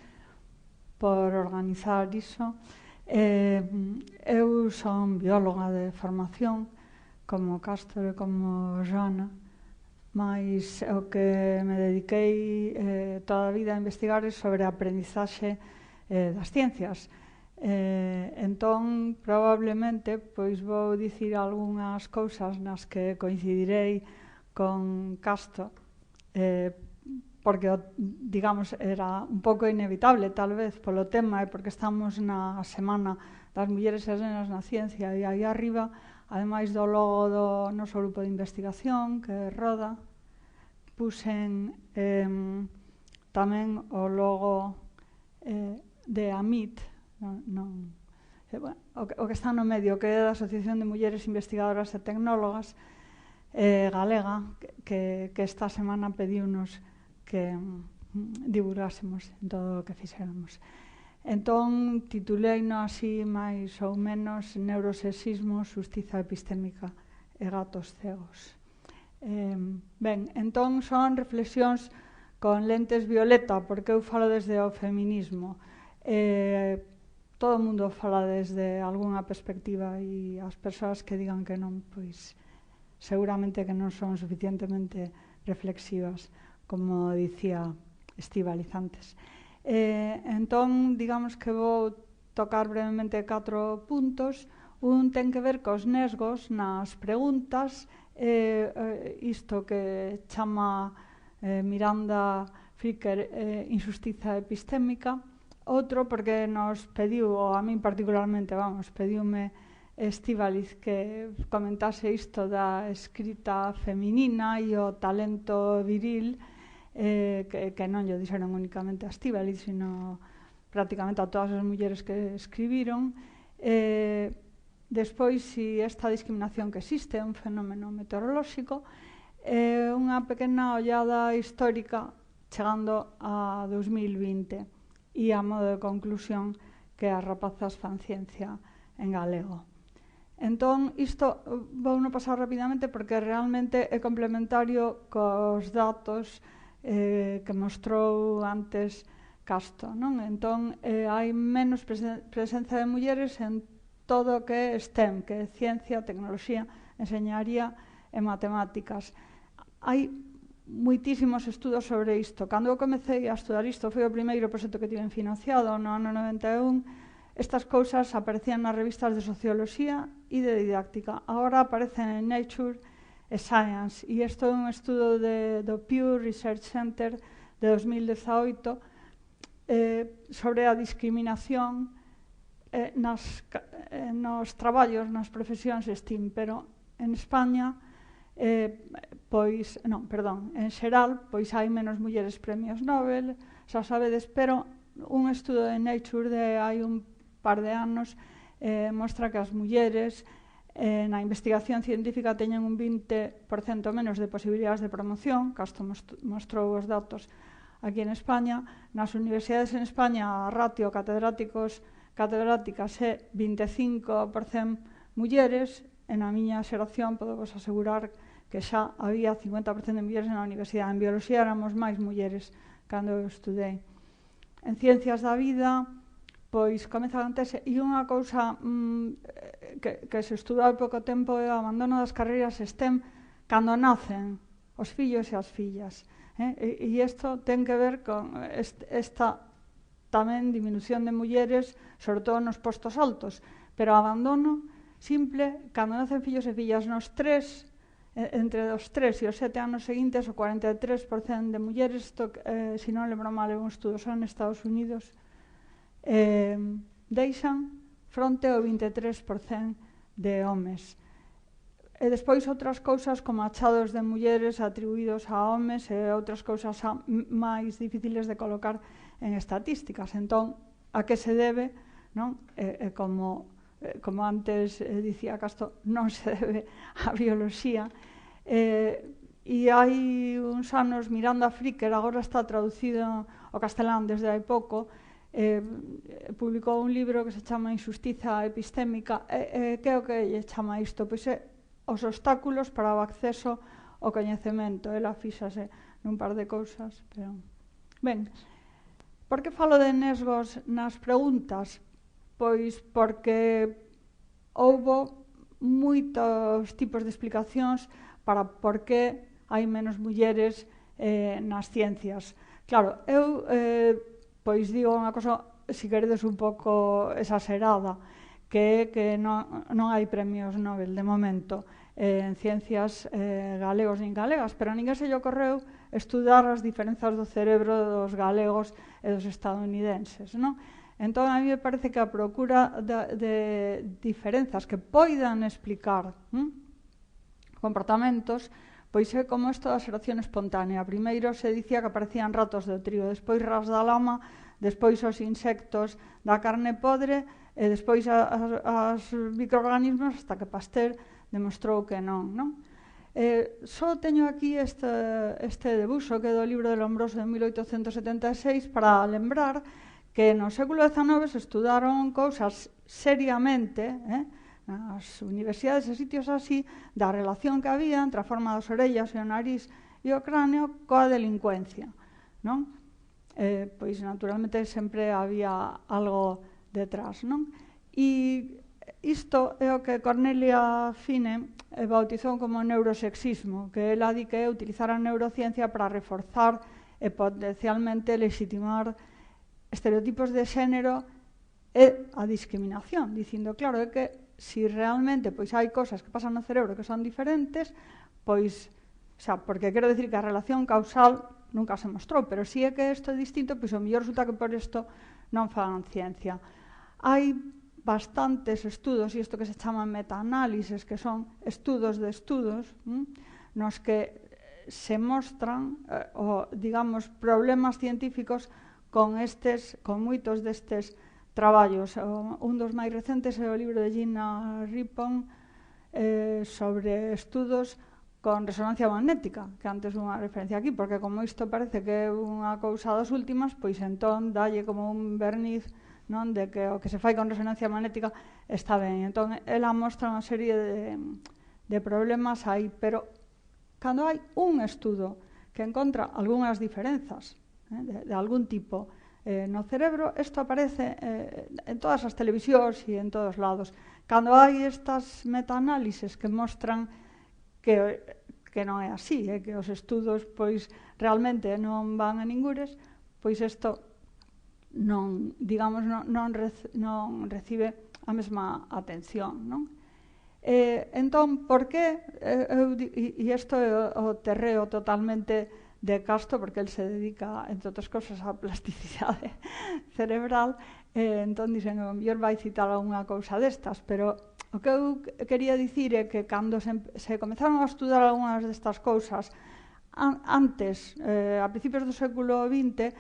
por organizar iso. Eu son bióloga de formación, como Castro e como Joana, mas o que me dediquei toda a vida a investigar é sobre a aprendizaxe das ciencias. Entón, probablemente, pois vou dicir algunhas cousas nas que coincidirei con Casto, porque, digamos, era un pouco inevitable, tal vez, polo tema, e porque estamos na Semana das Mulleres e as Nenas na Ciencia, e aí arriba, ademais do logo do noso grupo de investigación, que roda, puxen tamén o logo de AMIT, o que está no medio, que é da Asociación de Mulleres Investigadoras e Tecnólogas galega, que esta semana pediunos que divulgásemos en todo o que fixéramos. Entón, tituleino así máis ou menos Neurosexismo, xustiza epistémica e gatos cegos. Ben, entón son reflexións con lentes violeta, porque eu falo desde o feminismo. Todo o mundo fala desde algunha perspectiva e as persoas que digan que non, pois seguramente que non son suficientemente reflexivas, como dicía Estíbaliz antes. Entón, digamos que vou tocar brevemente 4 puntos. Un ten que ver cos nesgos nas preguntas, isto que chama Miranda Fricker injustiza epistémica. Outro porque nos pediu, ou a min particularmente, pediume Estíbaliz que comentase isto da escrita feminina e o talento viril, que non lle dixeron únicamente a Estíbaliz, sino prácticamente a todas as mulleres que escribiron. Despois, si esta discriminación que existe é un fenómeno meteorolóxico, unha pequena ollada histórica chegando a 2020 e a modo de conclusión que as rapazas fan ciencia en galego. Entón, isto vou non pasar rapidamente porque realmente é complementario cos datos que mostrou antes Casto, non? Entón, hai menos presenza de mulleres en todo o que é STEM, que é ciencia, tecnoloxía, enseñaría e matemáticas. Hai moitísimos estudos sobre isto. Cando eu comecei a estudar isto, foi o primeiro proxecto que tiven financiado no ano 91, estas cousas aparecían nas revistas de socioloxía e de didáctica. Agora aparecen en Nature e Science, e isto é un estudo do Pew Research Center de 2018 sobre a discriminación nos traballos, nas profesións STEM, pero en España, en xeral, pois hai menos mulleres premios Nobel, xa sabedes, pero un estudo de Nature de hai un par de anos mostra que as mulleres na investigación científica teñen un 20% menos de posibilidades de promoción, Casto mostrou os datos aquí en España. Nas universidades en España a ratio catedráticas é 25% mulleres, e na miña xeración podemos asegurar que xa había 50% de mulleres na universidade. En bioloxía éramos máis mulleres cando eu estudei. En ciencias da vida, pois comeza a acontecer, e unha cousa que se estudou hai pouco tempo é o abandono das carreiras STEM cando nacen os fillos e as fillas. E isto ten que ver con esta tamén diminución de mulleres, sobre todo nos postos altos, pero abandono simple cando nacen fillos e fillas entre os 3 e os 7 anos seguintes, o 43% de mulleres, se non lembro mal, é un estudo só en Estados Unidos, deixan fronte ao 23% de homes. E despois outras cousas como achados de mulleres atribuídos a homes e outras cousas máis difíciles de colocar en estatísticas. Entón, a que se debe, non? Como antes dicía Casto, non se debe á bioloxía. E hai uns anos, Miranda Fricker, agora está traducido ao castelán desde hai pouco, publicou un libro que se chama Injustiza epistémica. Que é o que lle chama isto? Pois é os obstáculos para o acceso ao coñecemento. Ela fíxase nun par de cousas. Pero... Ben, por que falo de nesgos nas preguntas? Pois porque houbo moitos tipos de explicacións para por que hai menos mulleres nas ciencias. Claro, eu pois digo unha cosa, se queredes un pouco exagerada, que é que non hai premios Nobel de momento en ciencias galegos nin galegas, pero a ninguén se lle ocorreu estudar as diferenzas do cerebro dos galegos e dos estadounidenses, non? Entón, a mí me parece que a procura de diferenzas que poidan explicar comportamentos, pois é como isto da xeración espontánea. Primeiro se dicía que aparecían ratos do trigo, despois ras da lama, despois os insectos da carne podre e despois os microorganismos, hasta que Pasteur demostrou que non, non? Só teño aquí este debuxo que é do libro de Lombroso de 1876 para lembrar que no século XIX se estudaron cousas seriamente nas universidades e sitios así da relación que había entre a forma das orellas e o nariz e o cráneo coa delincuencia, non? Pois naturalmente sempre había algo detrás, non? E isto é o que Cornelia Fine bautizou como neurosexismo, que ela di que é utilizar a neurociencia para reforzar e potencialmente legitimar estereotipos de xénero e a discriminación, dicindo, claro, é que se realmente pois hai cosas que pasan no cerebro que son diferentes, pois, porque quero dicir que a relación causal nunca se mostrou, pero se é que isto é distinto, pois o mellor resulta que por isto non fan ciencia. Hai bastantes estudos, e isto que se chaman metaanálises, que son estudos de estudos, nos que se mostran, digamos, problemas científicos con moitos destes traballos. Un dos máis recentes é o libro de Gina Rippon sobre estudos con resonancia magnética, que antes unha referencia aquí, porque como isto parece que é unha cousa das últimas, pois entón dalle como un verniz, non, de que o que se fai con resonancia magnética está ben. Entón, ela mostra unha serie de problemas aí, pero cando hai un estudo que encontra algunhas diferenzas de algún tipo no cerebro, isto aparece en todas as televisións e en todos lados. Cando hai estas metaanálises que mostran que non é así, que os estudos pois realmente non van a ningures, pois isto non, digamos, non recibe a mesma atención, non? Entón, por que, e isto é o terreo totalmente de Castro, porque el se dedica, entre outras cosas, á plasticidade cerebral, entón dixen, o mellor vai citar algunha cousa destas, pero o que eu quería dicir é que cando se comezaron a estudar algunhas destas cousas antes, a principios do século XX,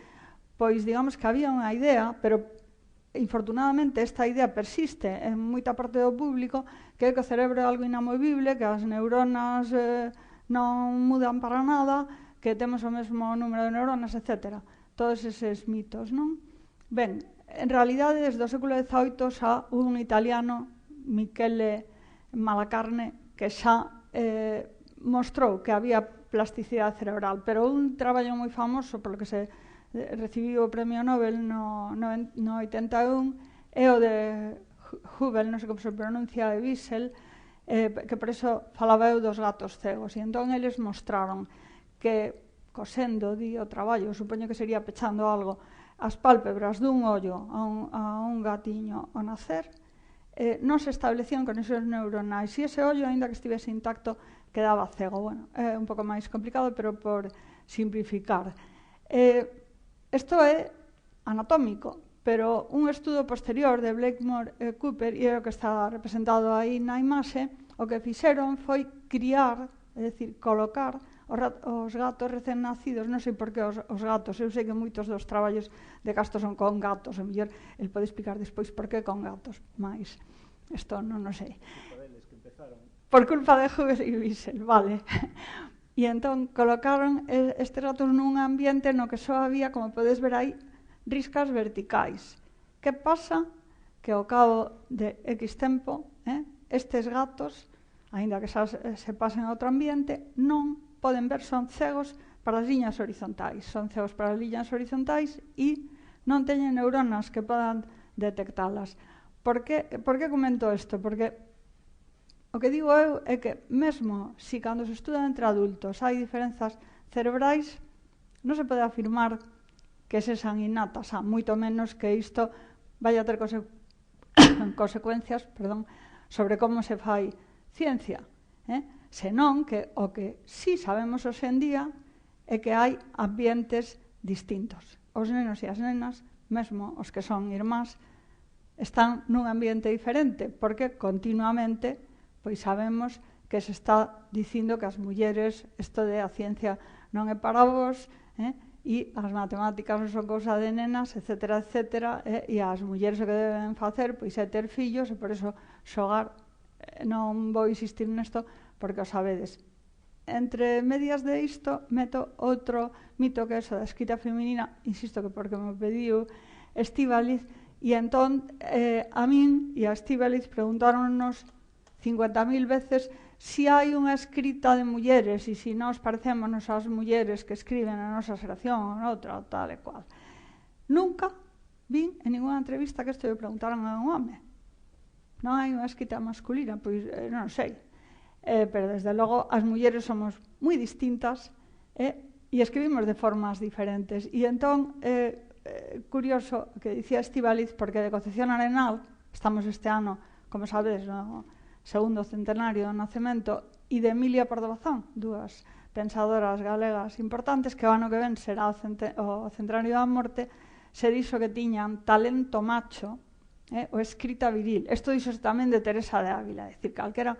pois digamos que había unha idea, pero infortunadamente esta idea persiste en moita parte do público, que é que o cerebro é algo inamovible, que as neuronas non mudan para nada, que temos o mesmo número de neuronas, etc. Todos eses mitos, non? Ben, en realidade, desde o século XVIII xa un italiano, Michele Malacarne, que xa mostrou que había plasticidade cerebral, pero un traballo moi famoso polo que se recibiu o premio Nobel no 81 é o de Hubel, non sei como se pronuncia, de Wiesel, que por iso falaba eu dos gatos cegos, e entón eles mostraron que cosendo o traballo, supoño que sería pechando algo, as pálpebras dun ollo a un gatiño ao nacer, non se establecían conexións neuronais, e ese ollo, aínda que estivese intacto, quedaba cego. Bueno, é un pouco máis complicado, pero por simplificar. Isto é anatómico, pero un estudo posterior de Blakemore e Cooper, e é o que está representado aí na imaxe, o que fixeron foi criar, é dicir, colocar os gatos recén nacidos, non sei por que os gatos, eu sei que moitos dos traballos de Castro son con gatos, o mellor el pode explicar despois por que con gatos, mas isto non o sei. Por culpa de Hubel e Wiesel, vale. E entón colocaron estes gatos nun ambiente no que só había, como podes ver aí, riscas verticais. Que pasa? Que ao cabo de X tempo, estes gatos, aínda que se pasen a outro ambiente, non poden ver, son cegos para as liñas horizontais. Son cegos para as liñas horizontais e non teñen neuronas que podan detectalas. Por que comento isto? Porque O que digo eu é que mesmo si cando se estuda entre adultos hai diferenzas cerebrais, non se pode afirmar que sexan innatas, moito menos que isto vai a ter consecuencias sobre como se fai ciencia. Senón que o que sí sabemos hoxe en día é que hai ambientes distintos. Os nenos e as nenas, mesmo os que son irmás, están nun ambiente diferente, porque continuamente pois sabemos que se está dicindo que as mulleres, isto de a ciencia non é para vos, e as matemáticas non son cousa de nenas, etcétera, etcétera, e as mulleres o que deben facer pois é ter fillos, e por iso xogar, non vou insistir nesto, porque o sabedes. Entre medias de isto, meto outro mito que é o da escrita feminina, insisto que porque me pediu Estíbaliz, e entón a min e a Estíbaliz preguntáronnos 50.000 veces si hai unha escrita de mulleres e si nós parecémonos ás mulleres que escriben na nosa xeración ou noutra, ou tal e cual. Nunca vin en ninguna entrevista que isto lle preguntaran a un home. Non hai unha escrita masculina, pois non sei. Pero desde logo as mulleres somos moi distintas e escribimos de formas diferentes. E entón, curioso que dicía Estíbaliz, porque de Concepción Arenal, estamos este ano, como sabedes, no segundo centenario do nacemento, e de Emilia Pardo Bazán, dúas pensadoras galegas importantes, que o ano que ven será o centenario da morte, se dixo que tiñan talento macho ou escrita viril. Isto dixo tamén de Teresa de Ávila, é dicir, calquera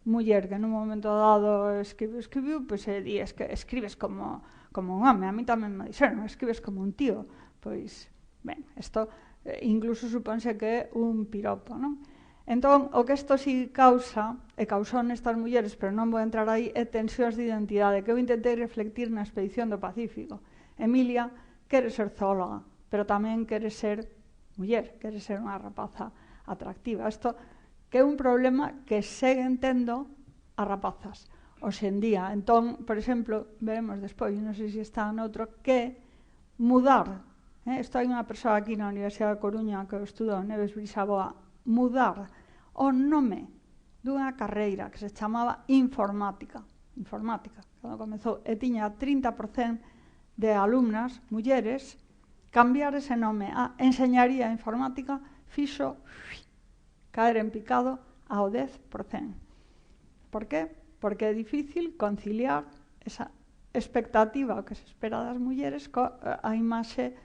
muller que nun momento dado escribiu, pois escribes como un home. A mí tamén me dixeron, escribes como un tío. Pois, ben, isto incluso supónse que é un piropo, non? Entón, o que isto si causa, e causou nestas mulleres, pero non vou entrar aí, é tensións de identidade, que eu intentei reflectir na expedición do Pacífico. Emilia quere ser zoóloga, pero tamén quere ser muller, quere ser unha rapaza atractiva. Isto que é un problema que seguen tendo as rapazas hoxe en día. Entón, por exemplo, veremos despois, non sei se está noutro, que mudar. Isto hai unha persoa aquí na Universidade da Coruña que estudou, Neves Brisaboa, mudar o nome dunha carreira que se chamaba informática, cando comezou, e tiña 30% de alumnas, mulleres, cambiar ese nome a enseñaría informática fixo caer en picado ao 10%. Por qué? Porque é difícil conciliar esa expectativa o que se espera das mulleres coa imaxe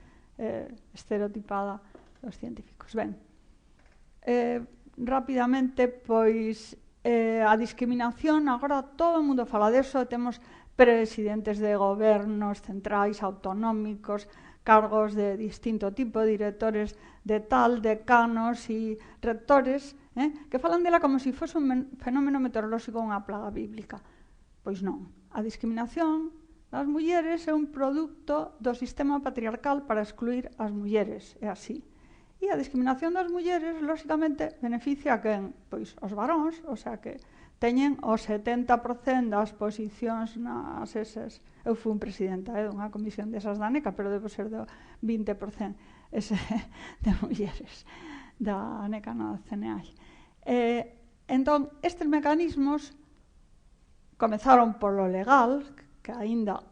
estereotipada dos científicos. Ben, rapidamente, pois, a discriminación, agora todo o mundo fala deso, temos presidentes de gobernos centrais, autonómicos, cargos de distinto tipo, directores de tal, decanos e rectores, que falan dela como se fose un fenómeno meteorolóxico ou unha plaga bíblica. Pois non. A discriminación das mulleres é un produto do sistema patriarcal para excluir as mulleres, é así. E a discriminación das mulleres, lóxicamente, beneficia a quen? Pois os varóns, o sea que teñen o 70% das posicións nas eses. Eu fui un presidenta dunha comisión desas da ANECA, pero debo ser do 20% ese de mulleres da ANECA na CNAI. Entón, estes mecanismos comezaron polo legal, que aínda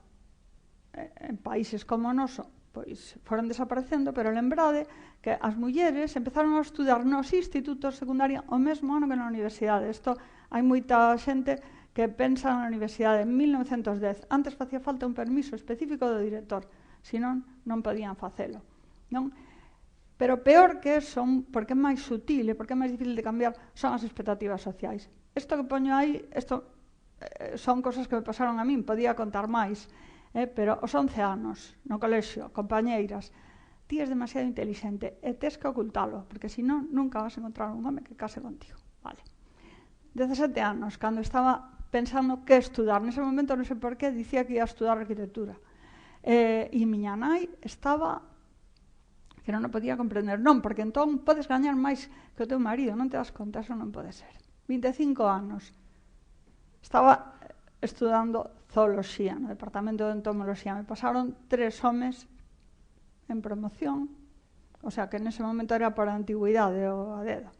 en países como o noso pois foron desaparecendo, pero lembrade que as mulleres empezaron a estudar nos institutos secundarios o mesmo ano que na universidade. Isto hai moita xente que pensa na universidade en 1910. Antes facía falta un permiso específico do director, senón non podían facelo. Non? Pero peor que eso, porque é máis sutil e porque é máis difícil de cambiar, son as expectativas sociais. Isto que poño aí, son cosas que me pasaron a min, podía contar máis, pero aos 11 anos, no colexio, compañeiras, ti és demasiado intelixente e tes que ocultalo, porque senón nunca vas a encontrar un home que case contigo. Vale. 17 anos, cando estaba pensando que estudar, nese momento non sei por qué, dicía que ia estudar arquitectura. E miña nai estaba que non o podía comprender. Non, porque entón podes gañar máis que o teu marido, non te das conta, eso non pode ser. 25 anos. Estaba estudando zooloxía no departamento de entomoloxía. Me pasaron 3 homes en promoción, o sea que nese momento era por antigüidade o a dedo.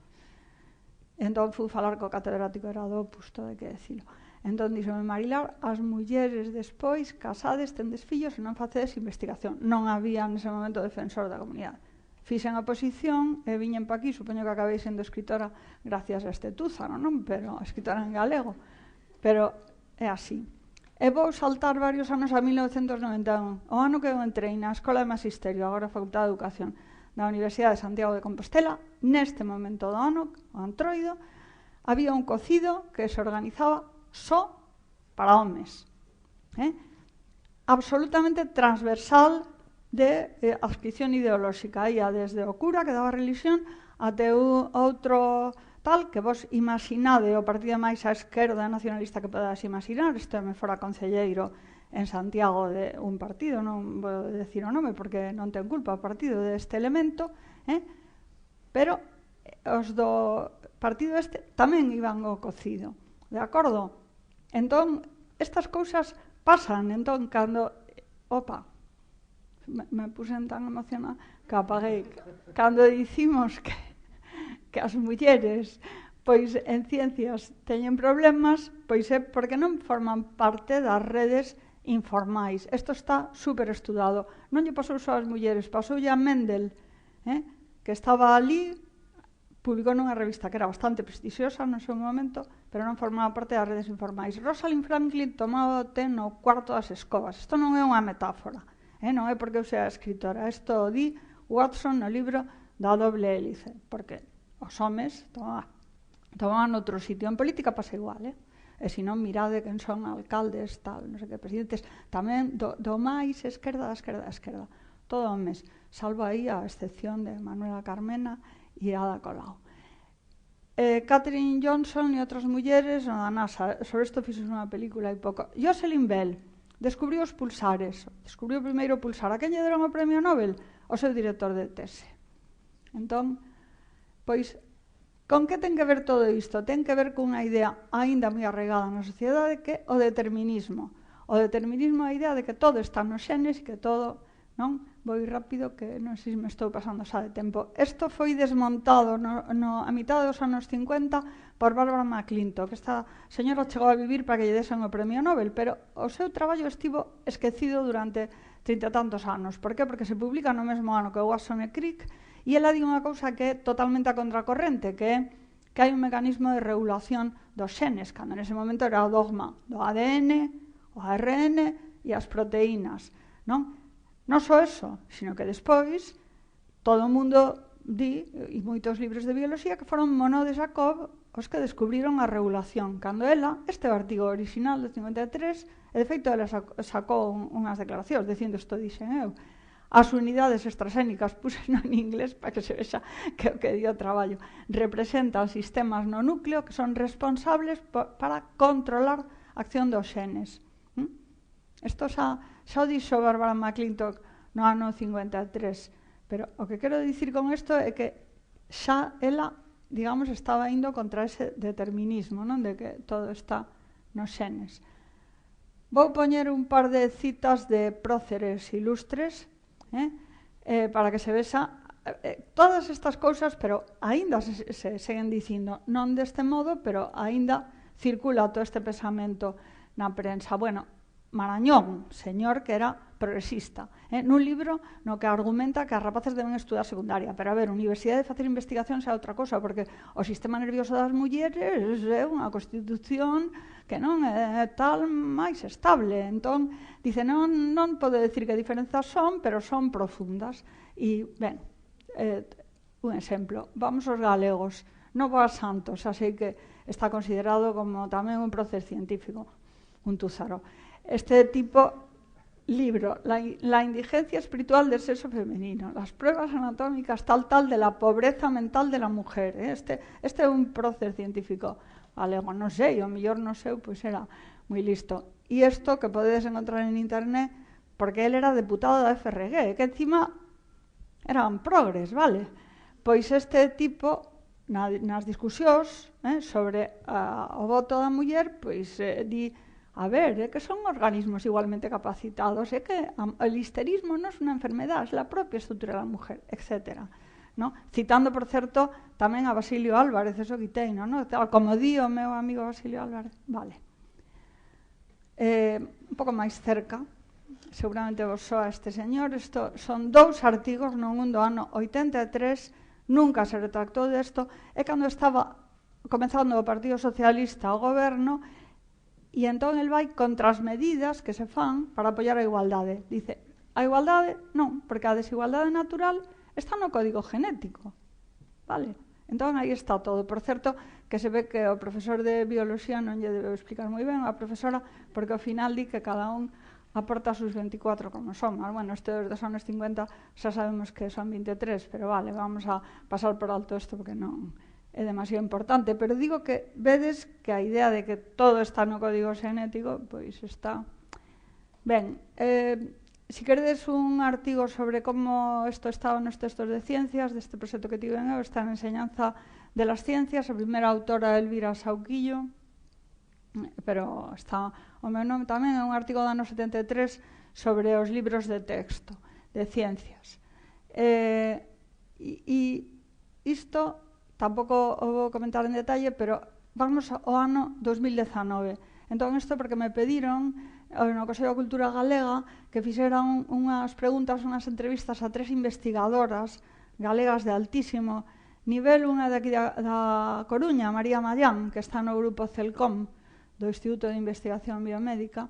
Entón fui falar co catedrático era do Opus, todo hai que decilo. Entón díxome, Marilar, as mulleres despois casades tendes fillos e non facedes investigación. Non había nese momento defensor da comunidade. Fixen a oposición e viñen pa aquí, supoño que acabei sendo escritora gracias a este Túzaro, non? Pero escritora en galego. Pero é así. E vou saltar varios anos a 1991, o ano que eu entrei na Escola de Magisterio, agora Facultade de Educación, da Universidade de Santiago de Compostela. Neste momento do ano, o antroido, había un cocido que se organizaba só para homes. Absolutamente transversal de adscripción ideolóxica. Ia desde o cura que daba religión até outro tal que vos imaginade o partido máis á esquerda nacionalista que podas imaginar. Isto me fora concelleiro en Santiago de un partido, non vou decir o nome porque non ten culpa o partido deste elemento, pero os do partido este tamén iban ao cocido, de acordo? Entón, estas cousas pasan, entón, cando, me puxen tan emocionada que apaguei, cando dicimos que as mulleres pois en ciencias teñen problemas, pois é porque non forman parte das redes informais. Isto está super estudado. Non lle pasou só ás mulleres, pasoulle a Mendel, que estaba ali, publicou nunha revista que era bastante prestixiosa no seu momento, pero non formaba parte das redes informais. Rosalind Franklin tomaba o té no cuarto das escobas. Isto non é unha metáfora, non é porque eu sea escritora. Isto di Watson no libro da doble hélice, porque os homes tomaban outro sitio. En política pasa igual, E se non, mirade quen son alcaldes, tal, non sei que, presidentes, tamén do máis esquerda, da esquerda. Todo homes, salvo aí a excepción de Manuela Carmena e Ada Colau. Katherine Johnson e outras mulleres na NASA, sobre isto fixos unha película hai pouco. Jocelyn Bell descubriu os pulsares, descubriu o primeiro pulsar. A quen lle deron o premio Nobel? O seu director de tese. Entón, pois, con que ten que ver todo isto? Ten que ver cunha idea aínda moi arraigada na sociedade que é o determinismo. O determinismo é a idea de que todo está nos xenes e que todo, non? Vou ir rápido que non sei se me estou pasando xa de tempo. Isto foi desmontado a mitad dos anos 50 por Barbara McClintock. Esta señora chegou a vivir para que lle desen o premio Nobel, pero o seu traballo estivo esquecido durante 30 e tantos anos. Por qué? Porque se publica no mesmo ano que Watson e Crick. E ela di unha cousa que é totalmente a contracorrente, que é que hai un mecanismo de regulación dos xenes, cando nese momento era o dogma do ADN, o ARN e as proteínas, non? Non só eso, sino que despois todo o mundo di, e moitos libros de biología, que foron Monod e Jacob os que descubriron a regulación. Cando ela, este artigo original do 53, e de feito ela sacou unhas declaracións dicindo isto dixen eu, as unidades extrasénicas, puxen en inglés para que se vexa que o que dio traballo, representan sistemas no núcleo que son responsables para controlar a acción dos xenes. Isto xa o dixo Barbara McClintock no ano 53, pero o que quero dicir con isto é que xa ela, digamos, estaba indo contra ese determinismo, non? De que todo está nos xenes. Vou poñer un par de citas de próceres ilustres, para que se vexa todas estas cousas, pero aínda se seguen dicindo, non deste modo, pero aínda circula todo este pensamento na prensa. Bueno, Marañón, señor que era progresista, nun libro no que argumenta que as rapaces deben estudar secundaria, pero a ver, universidade de facer investigación xa é outra cosa, porque o sistema nervioso das mulleres é unha constitución que non é tal máis estable. Entón, dice, non pode decir que diferenzas son, pero son profundas. E, ben, un exemplo, vamos aos galegos, Novo a Santos, xa sei que está considerado como tamén un prócer científico, un túzaro. Este tipo, libro, la indigencia espiritual del sexo femenino, las pruebas anatómicas tal de la pobreza mental de la mujer. Este é un prócer científico galego, non sei, o mellor non sei, pois era moi listo. E isto que podedes encontrar en internet, porque ele era deputado da FRG, que encima eran progres, vale? Pois este tipo, nas discusións sobre o voto da muller, pois di, a ver, que son organismos igualmente capacitados, que el histerismo non é unha enfermedad, é a propia estrutura da mujer, etc. no? Citando, por certo, tamén a Basilio Álvarez, eso quitei, non? Como di o meu amigo Basilio Álvarez. Vale. Un pouco máis cerca, seguramente vos soa este señor, isto son 2 artigos, non un do ano 83, nunca se retractou desto, é cando estaba comenzando o Partido Socialista ao goberno, e entón el vai contra as medidas que se fan para apoiar a igualdade. Dice, a igualdade non, porque a desigualdade natural está no código genético, vale? Entón, aí está todo. Por certo, que se ve que o profesor de bioloxía non lle debe explicar moi ben a profesora, porque ao final di que cada un aporta sus 24 cromosomas. Bueno, estes dos anos 50 xa sabemos que son 23, pero vale, vamos a pasar por alto isto porque non é demasiado importante. Pero digo que vedes que a idea de que todo está no código xenético, pois está ben. Si queredes un artigo sobre como isto estaba nos textos de ciencias, deste proxecto que tiven eu, está en Enseñanza de las Ciencias, a primeira autora Elvira Sauquillo, pero está o meu nome tamén, é un artigo do ano 73 sobre os libros de texto de ciencias. E isto tampouco o vou comentar en detalle, pero vamos ao ano 2019. Entón, isto porque me pediron no Consello de Cultura Galega que fixeran unhas preguntas, unhas entrevistas a 3 investigadoras galegas de altísimo nivel, unha de aquí da Coruña, María Mallán, que está no grupo CELCOM do Instituto de Investigación Biomédica,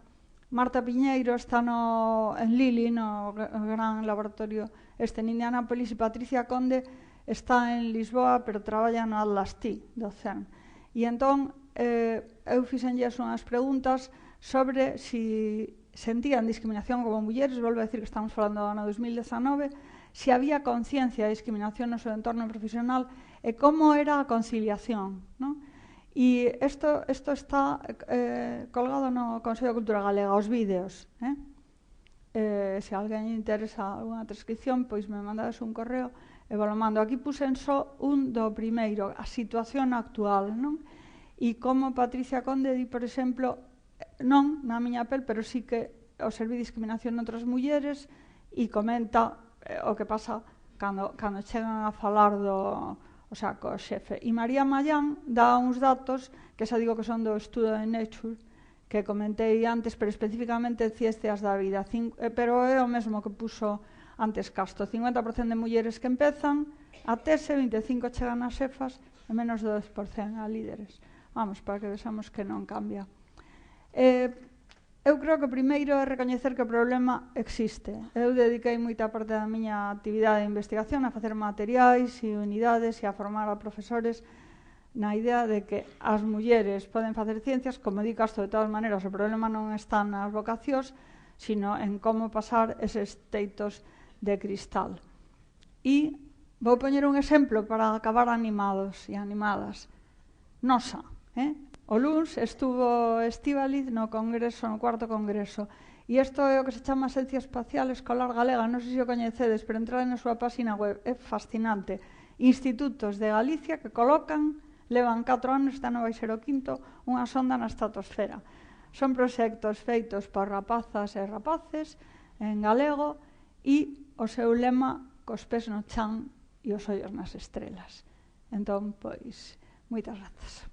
Marta Piñeiro está en Lili, no gran laboratorio en Indianápolis, e Patricia Conde está en Lisboa, pero traballa no Atlas T do CERN. E entón, eu fixenlles unhas preguntas sobre si sentían discriminación como mulleres, volvo a decir que estamos falando do ano 2019, si había conciencia de discriminación no seu entorno profesional e como era a conciliación, non? E isto está colgado no Consello de Cultura Galega, os vídeos. Se alguén interesa alguna transcripción, pois me mandades un correo e vos lo mando. Aquí puxen só un do primeiro, a situación actual, non? E como Patricia Conde di, por exemplo, non na miña pel, pero sí que observi discriminación noutras mulleres e comenta o que pasa cando chegan a falar co xefe. E María Mallán dá uns datos que xa digo que son do estudo de Nature que comentei antes, pero especificamente Ciencias da Vida, pero é o mesmo que puxo antes Castro, 50% de mulleres que empezan a tese, 25% chegan a xefas e menos de 10% a líderes. Vamos, para que vexamos que non cambia. Eu creo que primeiro é recoñecer que o problema existe. Eu dediquei moita parte da miña actividade de investigación a facer materiais e unidades e a formar a profesores na idea de que as mulleres poden facer ciencias, como di Castro, de todas maneiras, o problema non está nas vocacións, sino en como pasar eses teitos de cristal. E vou poñer un exemplo para acabar animados e animadas. Nosa, o luns estuvo Estíbaliz no congreso, no 4º congreso, e isto é o que se chama Axencia Espacial Escolar Galega, non sei se o coñecedes, pero entrade na súa página web, é fascinante. Institutos de Galicia que colocan, levan 4 anos, este ano vai ser o 5º, unha sonda na estratosfera. Son proxectos feitos por rapazas e rapaces en galego e o seu lema, cos pés no chan e os ollos nas estrelas. Entón, pois, moitas grazas.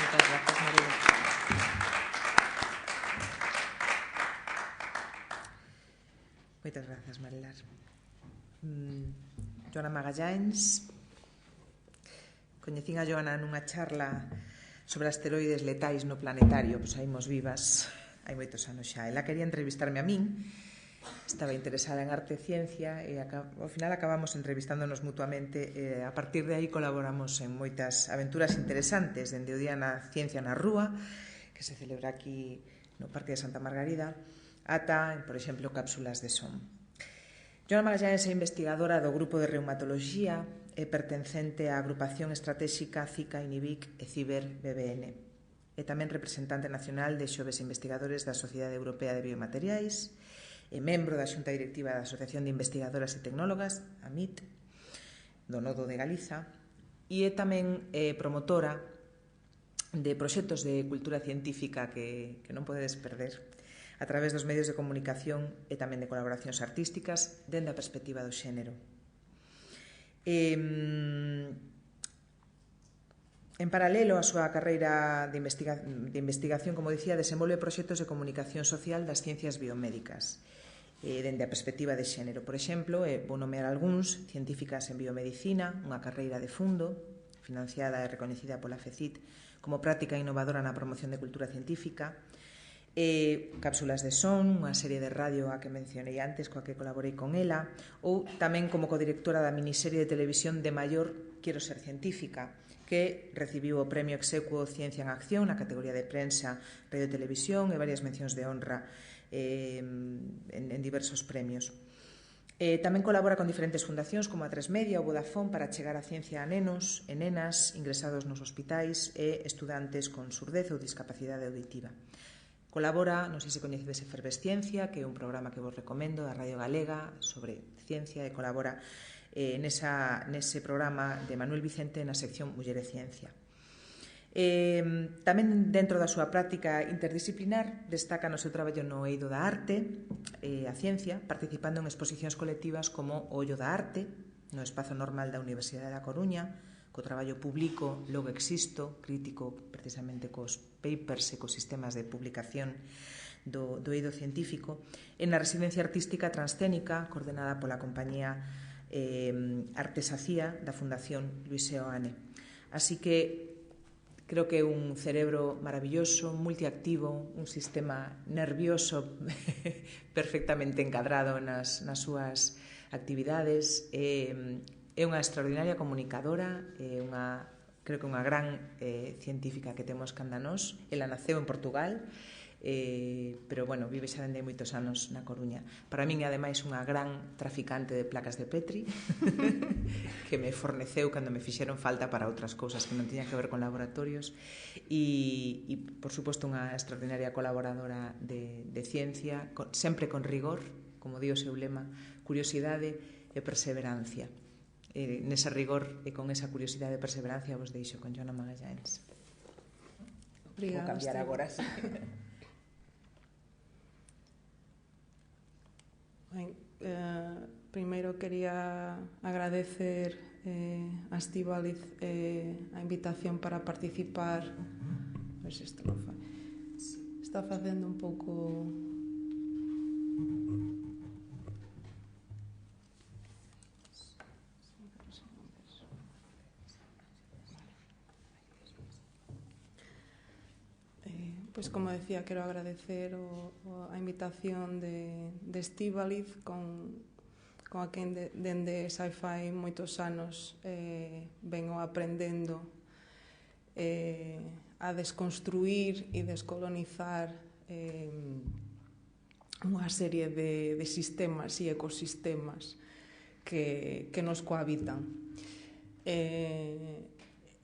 Moitas grazas, María. Moitas grazas, Marilar. Joana Magallanes. Coñecín a Joana nunha charla sobre asteroides letais no planetario, pois saímos vivas hai moitos anos xa. Ela quería entrevistarme a min, estaba interesada en arte e ciencia e ao final acabamos entrevistándonos mutuamente e a partir de aí colaboramos en moitas aventuras interesantes, dende o Día na Ciencia na Rúa, que se celebra aquí no Parque de Santa Margarida, ata, por exemplo, cápsulas de son. Joana Magallanes é investigadora do Grupo de Reumatoloxía e pertencente á Agrupación Estratéxica CICA-INIBIC e CIBER-BBN. É tamén representante nacional de xoves investigadores da Sociedade Europea de Biomateriais, é membro da Xunta Directiva da Asociación de Investigadoras e Tecnólogas, a MIT, do Nodo de Galiza, e é tamén promotora de proxectos de cultura científica que non podedes perder. a través dos medios de comunicación e tamén de colaboracións artísticas dende a perspectiva do xénero. En paralelo á súa carreira de investigación, como dicía, desenvolve proxectos de comunicación social das ciencias biomédicas dende a perspectiva de xénero. Por exemplo, vou nomear algúns: Científicas en Biomedicina, unha carreira de fundo financiada e recoñecida pola FECIT como práctica innovadora na promoción de cultura científica, Cápsulas de son, unha serie de radio a que mencionei antes, coa que colaborei con ela, ou tamén como codirectora da miniserie de televisión de maior Quiero ser científica, que recibiu o premio Exequo Ciencia en Acción na categoría de prensa, radio e televisión e varias mencións de honra en diversos premios. Tamén colabora con diferentes fundacións como a 3 Media ou Vodafone para chegar a ciencia a nenos e nenas ingresados nos hospitais e estudantes con surdez ou discapacidade auditiva. Colabora, non sei se coñecedes Efervesciencia, que é un programa que vos recomendo da Radio Galega sobre ciencia, e colabora nese programa de Manuel Vicente na sección Muller e Ciencia. Tamén dentro da súa práctica interdisciplinar destaca no seu traballo no eido da arte e a ciencia, participando en exposicións colectivas como O Ollo da Arte, no espazo normal da Universidade da Coruña, co traballo Publico, Logo Existo, crítico precisamente cos papers e cos sistemas de publicación do eido científico, en na residencia artística transcénica coordenada pola compañía Artesacía da Fundación Luis Seoane. Así que creo que é un cerebro maravilloso, multiactivo, un sistema nervioso perfectamente encadrado nas súas actividades. É unha extraordinaria comunicadora, creo que unha gran científica que temos canda nós. Ela naceu en Portugal, pero, bueno, vive xa dende moitos anos na Coruña. Para min é, ademais, unha gran traficante de placas de Petri que me forneceu cando me fixeron falta para outras cousas que non tiñan que ver con laboratorios e por suposto, unha extraordinaria colaboradora de ciencia, sempre con rigor, como di o seu lema, curiosidade e perseverancia. Nese rigor e con esa curiosidade e perseverancia vos deixo con Joana Magallanes. Obrigada. Vou cambiar agora, sí. Primeiro quería agradecer a Estíbaliz a invitación para participar. A ver se isto non fai. Está facendo un pouco... Pois, como decía, quero agradecer a invitación de Estíbaliz, con a quen dende xa fai moitos anos vengo aprendendo a desconstruir e descolonizar unha serie de sistemas e ecosistemas que nos cohabitan. E,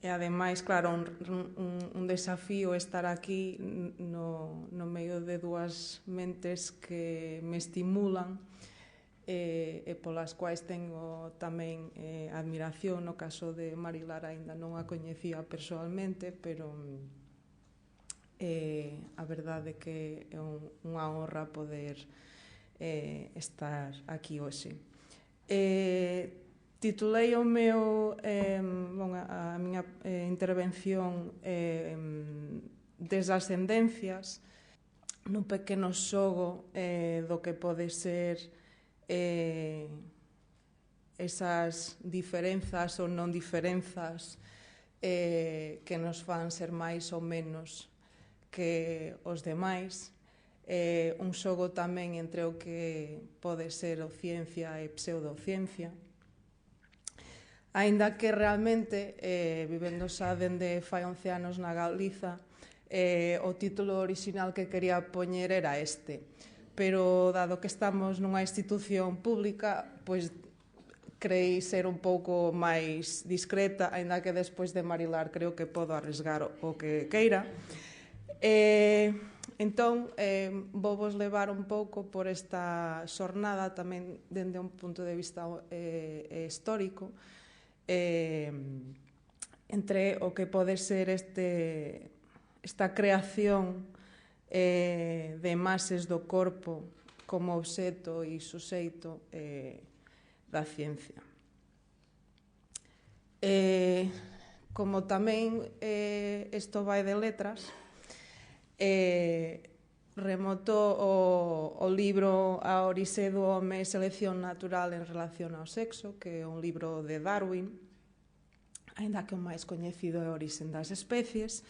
ademais, claro, un desafío estar aquí no medio de dúas mentes que me estimulan e polas quais tengo tamén admiración. No caso de Marilar aínda non a coñecía persoalmente, pero a verdade é que é unha honra poder estar aquí hoxe. Titulei a miña intervención desde as ascendencias, nun pequeno xogo do que pode ser esas diferenzas ou non diferenzas que nos fan ser máis ou menos que os demais. Un xogo tamén entre o que pode ser o ciencia e pseudociencia. Aínda que realmente, vivendo xa dende fai 11 anos na Galiza, o título orixinal que quería poñer era este. Pero, dado que estamos nunha institución pública, pois creí ser un pouco máis discreta, aínda que despois de Marilar creo que podo arrisgar o que queira. Entón, vou vos levar un pouco por esta xornada tamén dende un punto de vista histórico, entre o que pode ser esta creación de imaxes do corpo como obxecto e suxeito da ciencia. Como tamén isto vai de letras, remoto o libro A orixe do home e selección natural en relación ao sexo, que é un libro de Darwin, aínda que o máis coñecido é a orixe das especies.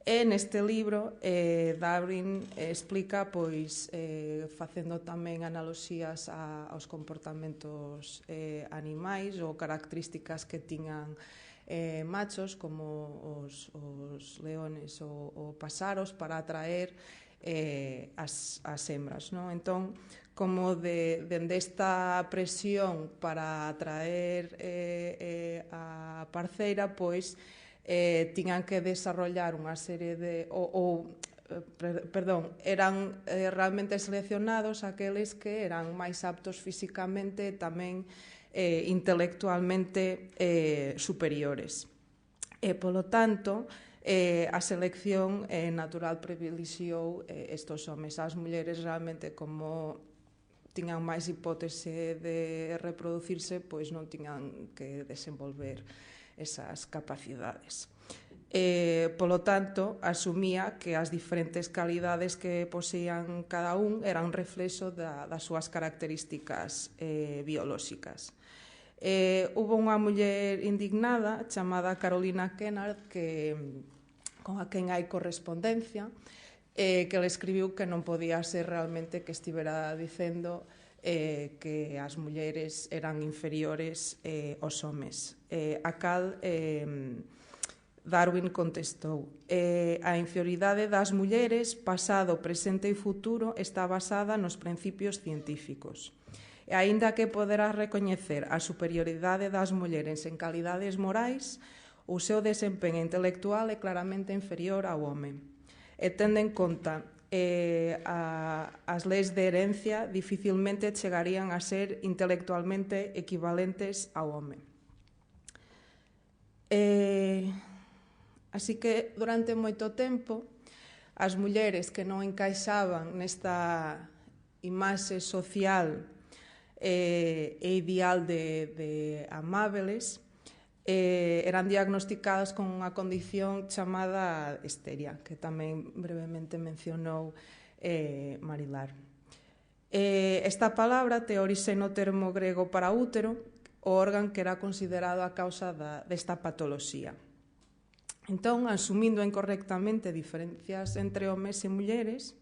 E neste libro Darwin explica, pois, facendo tamén analoxías aos comportamentos animais ou características que tiñan machos como os leones ou paxaros para atraer as hembras, non? Entón, como dende esta presión para atraer a parceira, pois tiñan que desarrollar unha serie de eran realmente seleccionados aqueles que eran máis aptos físicamente e tamén intelectualmente superiores. E, polo tanto, a selección natural privilexiou estos homes. As mulleres realmente, como tiñan máis hipótese de reproducirse, pois non tiñan que desenvolver esas capacidades. Polo tanto, asumía que as diferentes calidades que poseían cada un eran reflexo das súas características biolóxicas. Hubo unha muller indignada chamada Carolina Kennard, con a quen hai correspondencia, que le escribiu que non podía ser realmente que estivera dicendo que as mulleres eran inferiores aos homes. A cal Darwin contestou: a inferioridade das mulleres, pasado, presente e futuro, está basada nos principios científicos. E aínda que poderás recoñecer a superioridade das mulleres en calidades morais, o seu desempeño intelectual é claramente inferior ao home. E tendo en conta as leis de herencia, dificilmente chegarían a ser intelectualmente equivalentes ao home. Así que durante moito tempo as mulleres que non encaixaban nesta imaxe social e ideal de amábeles eran diagnosticadas con unha condición chamada histeria, que tamén brevemente mencionou Marilar. Esta palabra te orixe no termo grego para útero, o órgano que era considerado a causa desta patoloxía. Entón, asumindo incorrectamente diferencias entre homes e mulleres,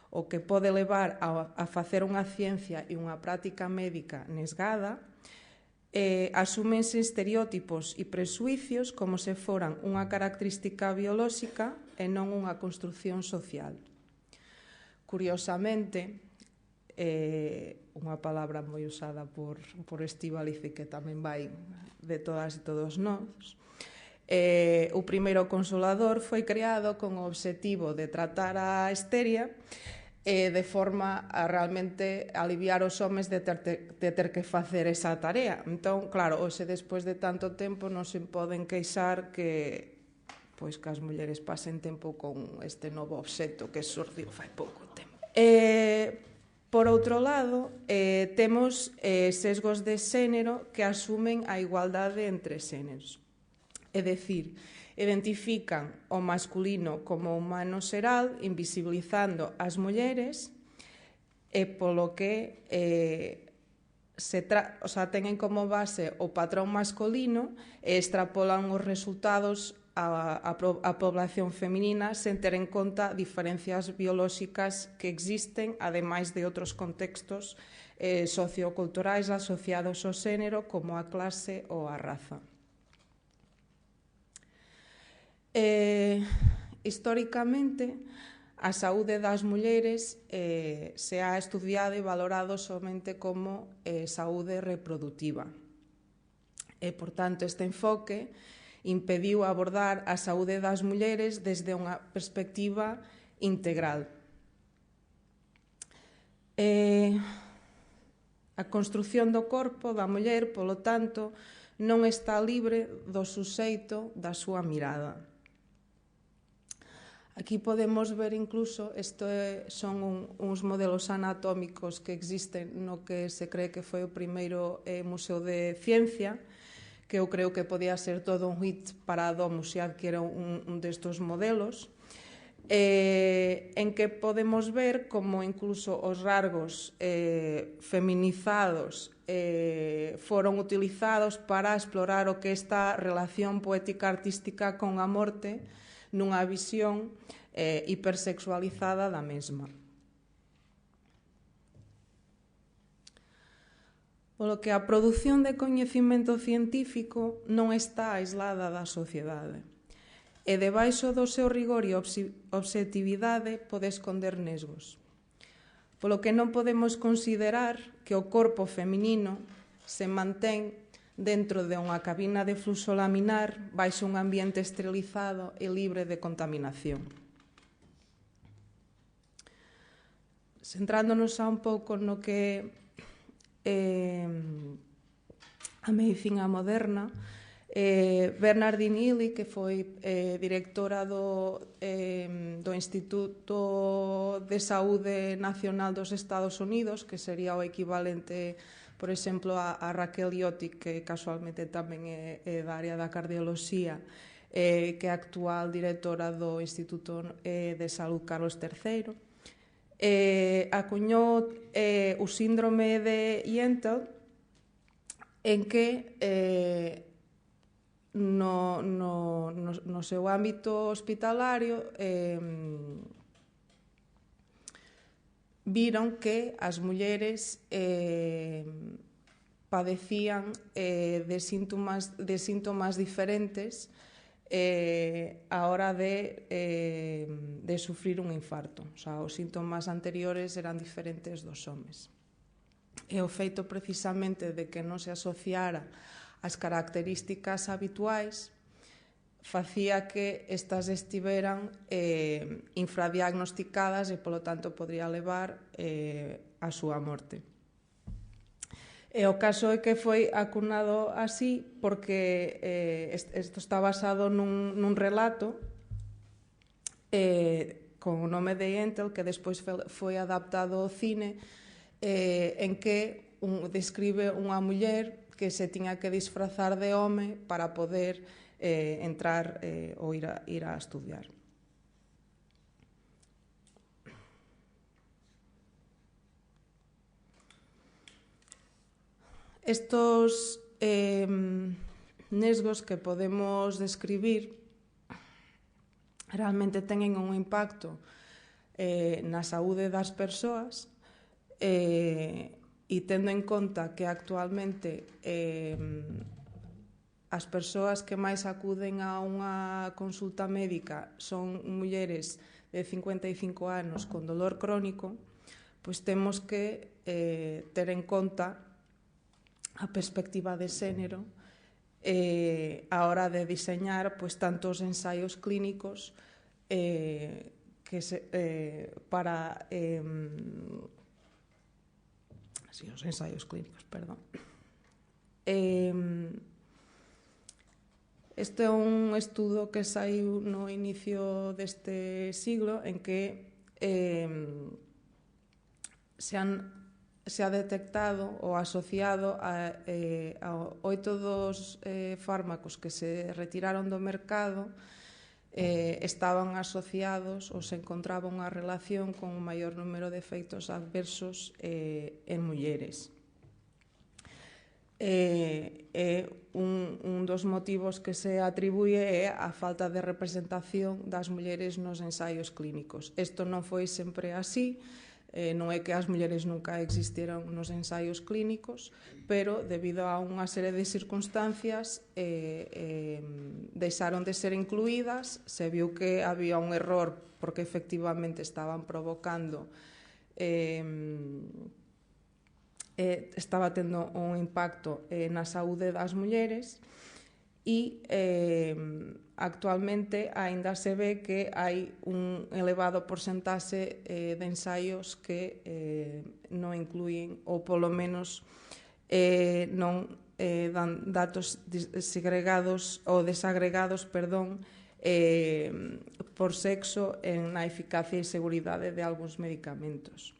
o que pode levar a facer unha ciencia e unha práctica médica nesgada, asúmense estereótipos e presuicios como se foran unha característica biolóxica e non unha construción social. Curiosamente, unha palabra moi usada por Estíbaliz e que tamén vai de todas e todos nós, o primeiro Consolador foi creado con o obxectivo de tratar a histeria de forma a realmente aliviar os homes de ter que facer esa tarea. Entón, claro, hoxe, despois de tanto tempo, non se poden queixar que as mulleres pasen tempo con este novo obxecto que surdiu fai pouco tempo. Por outro lado, temos sesgos de xénero que asumen a igualdade entre xéneros. É dicir, identifican o masculino como humano xeral, invisibilizando as mulleres, e polo que teñen como base o patrón masculino e extrapolan os resultados á población feminina sen ter en conta diferencias biolóxicas que existen, ademais de outros contextos socioculturais asociados ao xénero, como a clase ou a raza. Históricamente, a saúde das mulleres se ha estudiado e valorado somente como saúde reproductiva. Por tanto, este enfoque impediu abordar a saúde das mulleres desde unha perspectiva integral. A construción do corpo da muller, polo tanto, non está libre do suxeito da súa mirada. Aquí podemos ver incluso, son uns modelos anatómicos que existen no que se cree que foi o primeiro museo de ciencia, que eu creo que podía ser todo un hit para a Domus se adquiera un destes modelos, en que podemos ver como incluso os rasgos feminizados foron utilizados para explorar o que esta relación poética artística con a morte nunha visión hipersexualizada da mesma. Polo que a produción de coñecemento científico non está aislada da sociedade, e debaixo do seu rigor e obxectividade pode esconder nesgos. Polo que non podemos considerar que o corpo feminino se mantén dentro de unha cabina de fluxo laminar baixo un ambiente esterilizado e libre de contaminación. Centrándonos un pouco no que a medicina moderna, Bernardine Illy, que foi directora do Instituto de Saúde Nacional dos Estados Unidos, que sería o equivalente, por exemplo, a Raquel Iotti, que casualmente tamén é da área da cardioloxía, que é a actual directora do Instituto de Salud Carlos III, acuñou o síndrome de Yentl, en que no seu ámbito hospitalario viron que as mulleres padecían de síntomas diferentes a hora de sufrir un infarto. O sea, os síntomas anteriores eran diferentes dos homes. E o feito precisamente de que non se asociara as características habituais facía que estas estiveran infradiagnosticadas e, polo tanto, podría levar a súa morte. E o caso é que foi acunado así porque isto está basado nun relato con o nome de Yentl, que despois foi adaptado ao cine, en que describe unha muller que se tiña que disfrazar de home para poder entrar ou ir a estudiar. Estos nesgos que podemos describir realmente teñen un impacto na saúde das persoas, e tendo en conta que actualmente as persoas que máis acuden a unha consulta médica son mulleres de 55 anos con dolor crónico, pois temos que ter en conta a perspectiva de xénero a hora de diseñar pois tantos ensaios clínicos para os ensaios clínicos, perdón. Este é un estudo que saiu no inicio deste siglo en que se ha detectado ou asociado a 8 dos fármacos que se retiraron do mercado estaban asociados ou se encontraba unha relación con un maior número de efeitos adversos en mulleres. Un dos motivos que se atribúe é a falta de representación das mulleres nos ensaios clínicos. Isto non foi sempre así, non é que as mulleres nunca existieran nos ensaios clínicos, pero debido a unha serie de circunstancias deixaron de ser incluídas, se viu que había un error porque efectivamente estaban provocando estaba tendo un impacto na saúde das mulleres e actualmente aínda se ve que hai un elevado porcentaxe de ensaios que non incluyen ou polo menos non dan datos segregados ou desagregados, por sexo na eficacia e seguridade de algúns medicamentos.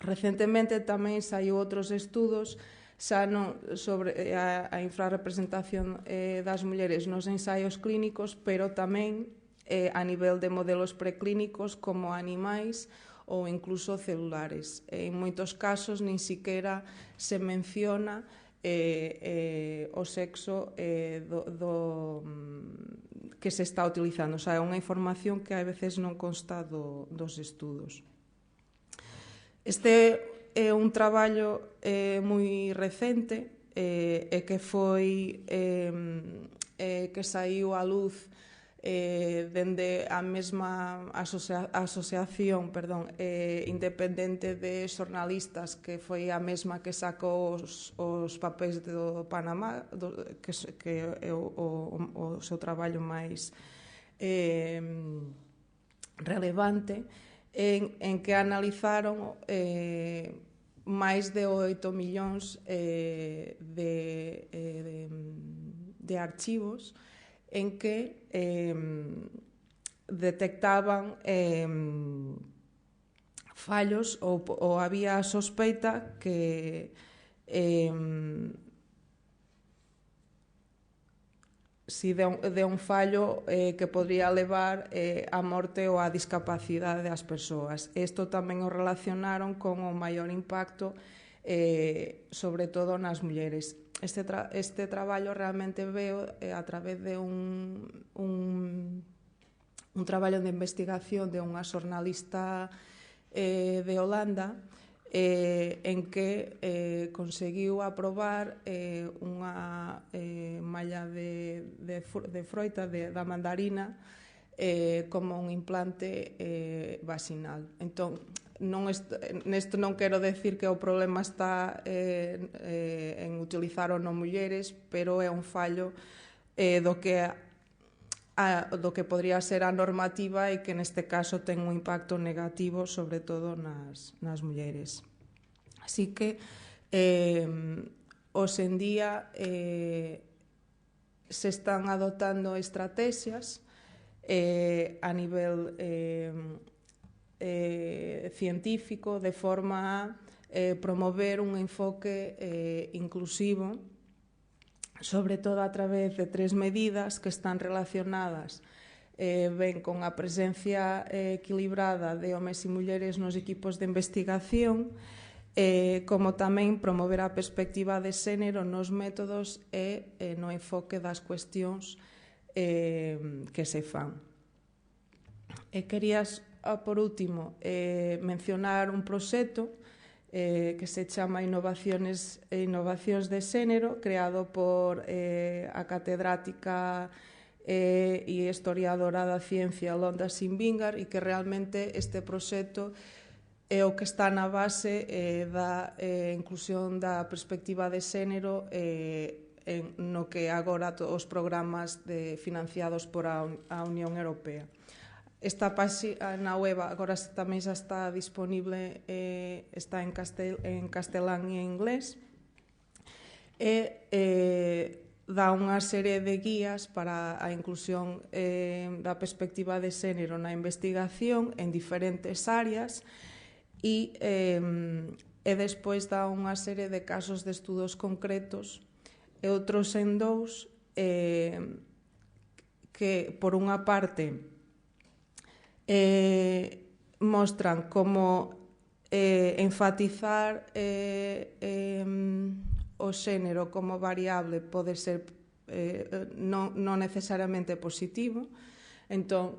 Recentemente tamén saiu outros estudos xa non sobre a infrarrepresentación das mulleres nos ensaios clínicos, pero tamén a nivel de modelos preclínicos como animais ou incluso celulares. En moitos casos nin siquiera se menciona o sexo que se está utilizando. O sea, é unha información que a veces non consta dos estudos. Este é un traballo moi recente e que foi que saiu á luz dende a mesma asociación independente de xornalistas, que foi a mesma que sacou os papéis do Panamá, que é o seu traballo máis relevante, en que analizaron máis de 8 millóns de archivos en que detectaban fallos ou había sospeita que si de un fallo que podría levar á morte ou á discapacidade das persoas. Isto tamén o relacionaron con o maior impacto sobre todo nas mulleres. Este traballo realmente veo a través de un traballo de investigación de unha xornalista de Holanda en que conseguiu aprobar unha malla de froita da mandarina como un implante vaginal. Entón, nesto non quero decir que o problema está en utilizar ou non mulleres, pero é un fallo do que podría ser a normativa e que neste caso ten un impacto negativo sobre todo nas mulleres. Así que hoxe en día se están adoptando estrategias a nivel científico de forma a promover un enfoque inclusivo, sobre todo a través de 3 medidas que están relacionadas ben con a presencia equilibrada de homes e mulleres nos equipos de investigación, como tamén promover a perspectiva de xénero nos métodos e no enfoque das cuestións que se fan. E querías, por último, mencionar un proxecto que se chama Innovacións de Xénero, creado por a catedrática e historiadora da ciencia Londa Sinvingar, e que realmente este proxecto é o que está na base da inclusión da perspectiva de xénero no que agora os programas financiados por a Unión Europea. Esta página web agora tamén xa está disponible, está en castelán e en inglés, e dá unha serie de guías para a inclusión da perspectiva de xénero na investigación en diferentes áreas e despois dá unha serie de casos de estudos concretos e outros en dous que, por unha parte, mostran como enfatizar o xénero como variable pode ser non necesariamente positivo. Entón,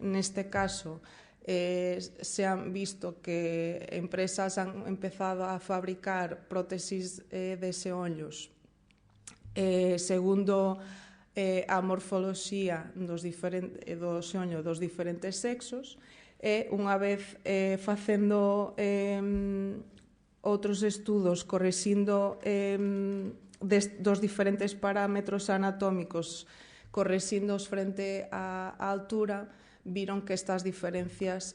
neste caso, se han visto que empresas han empezado a fabricar prótesis de xeonllos segundo a morfoloxía do xeonllo dos diferentes sexos, e unha vez facendo outros estudos correxindo dos diferentes parámetros anatómicos, correxindos frente á altura, viron que estas diferencias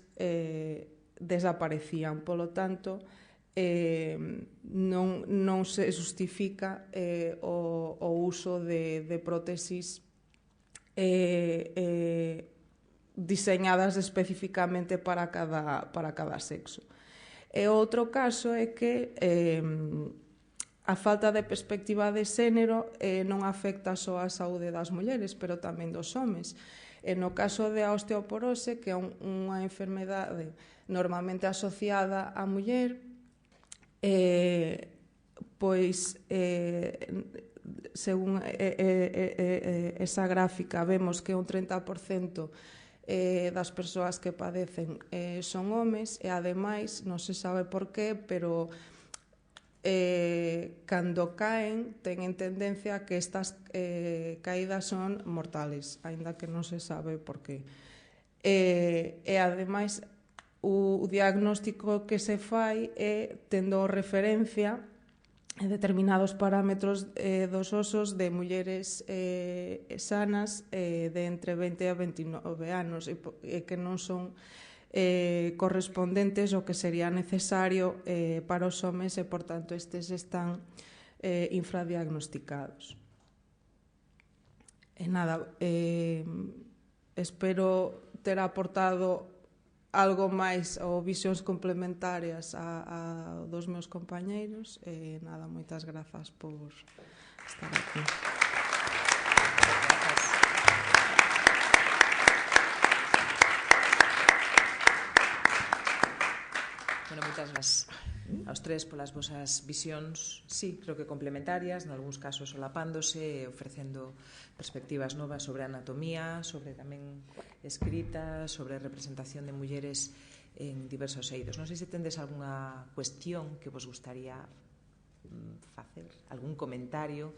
desaparecían. Polo tanto, non se justifica o uso de prótesis diseñadas especificamente para cada sexo. E outro caso é que a falta de perspectiva de xénero non afecta só a saúde das mulleres, pero tamén dos homes. E no caso da osteoporose, que é unha enfermedade normalmente asociada á muller, pois, según esa gráfica, vemos que un 30% das persoas que padecen son homes e, ademais, non se sabe por qué, pero cando caen teñen tendencia a que estas caídas son mortales, aínda que non se sabe por qué. E, ademais, o diagnóstico que se fai é tendo referencia a determinados parámetros dos osos de mulleres sanas de entre 20 a 29 anos e que non son correspondentes ao que sería necesario para os homes e, por tanto, estes están infradiagnosticados. E nada, espero ter aportado algo máis ou visións complementarias a dos meus compañeiros e nada, moitas grazas por estar aquí. Bueno, moitas grazas aos tres polas vosas visións, sí, creo que complementarias, en algúns casos solapándose, ofrecendo perspectivas novas sobre anatomía, sobre tamén escrita, sobre representación de mulleres en diversos eidos. Non sei se tendes algunha cuestión que vos gustaría facer, algún comentario,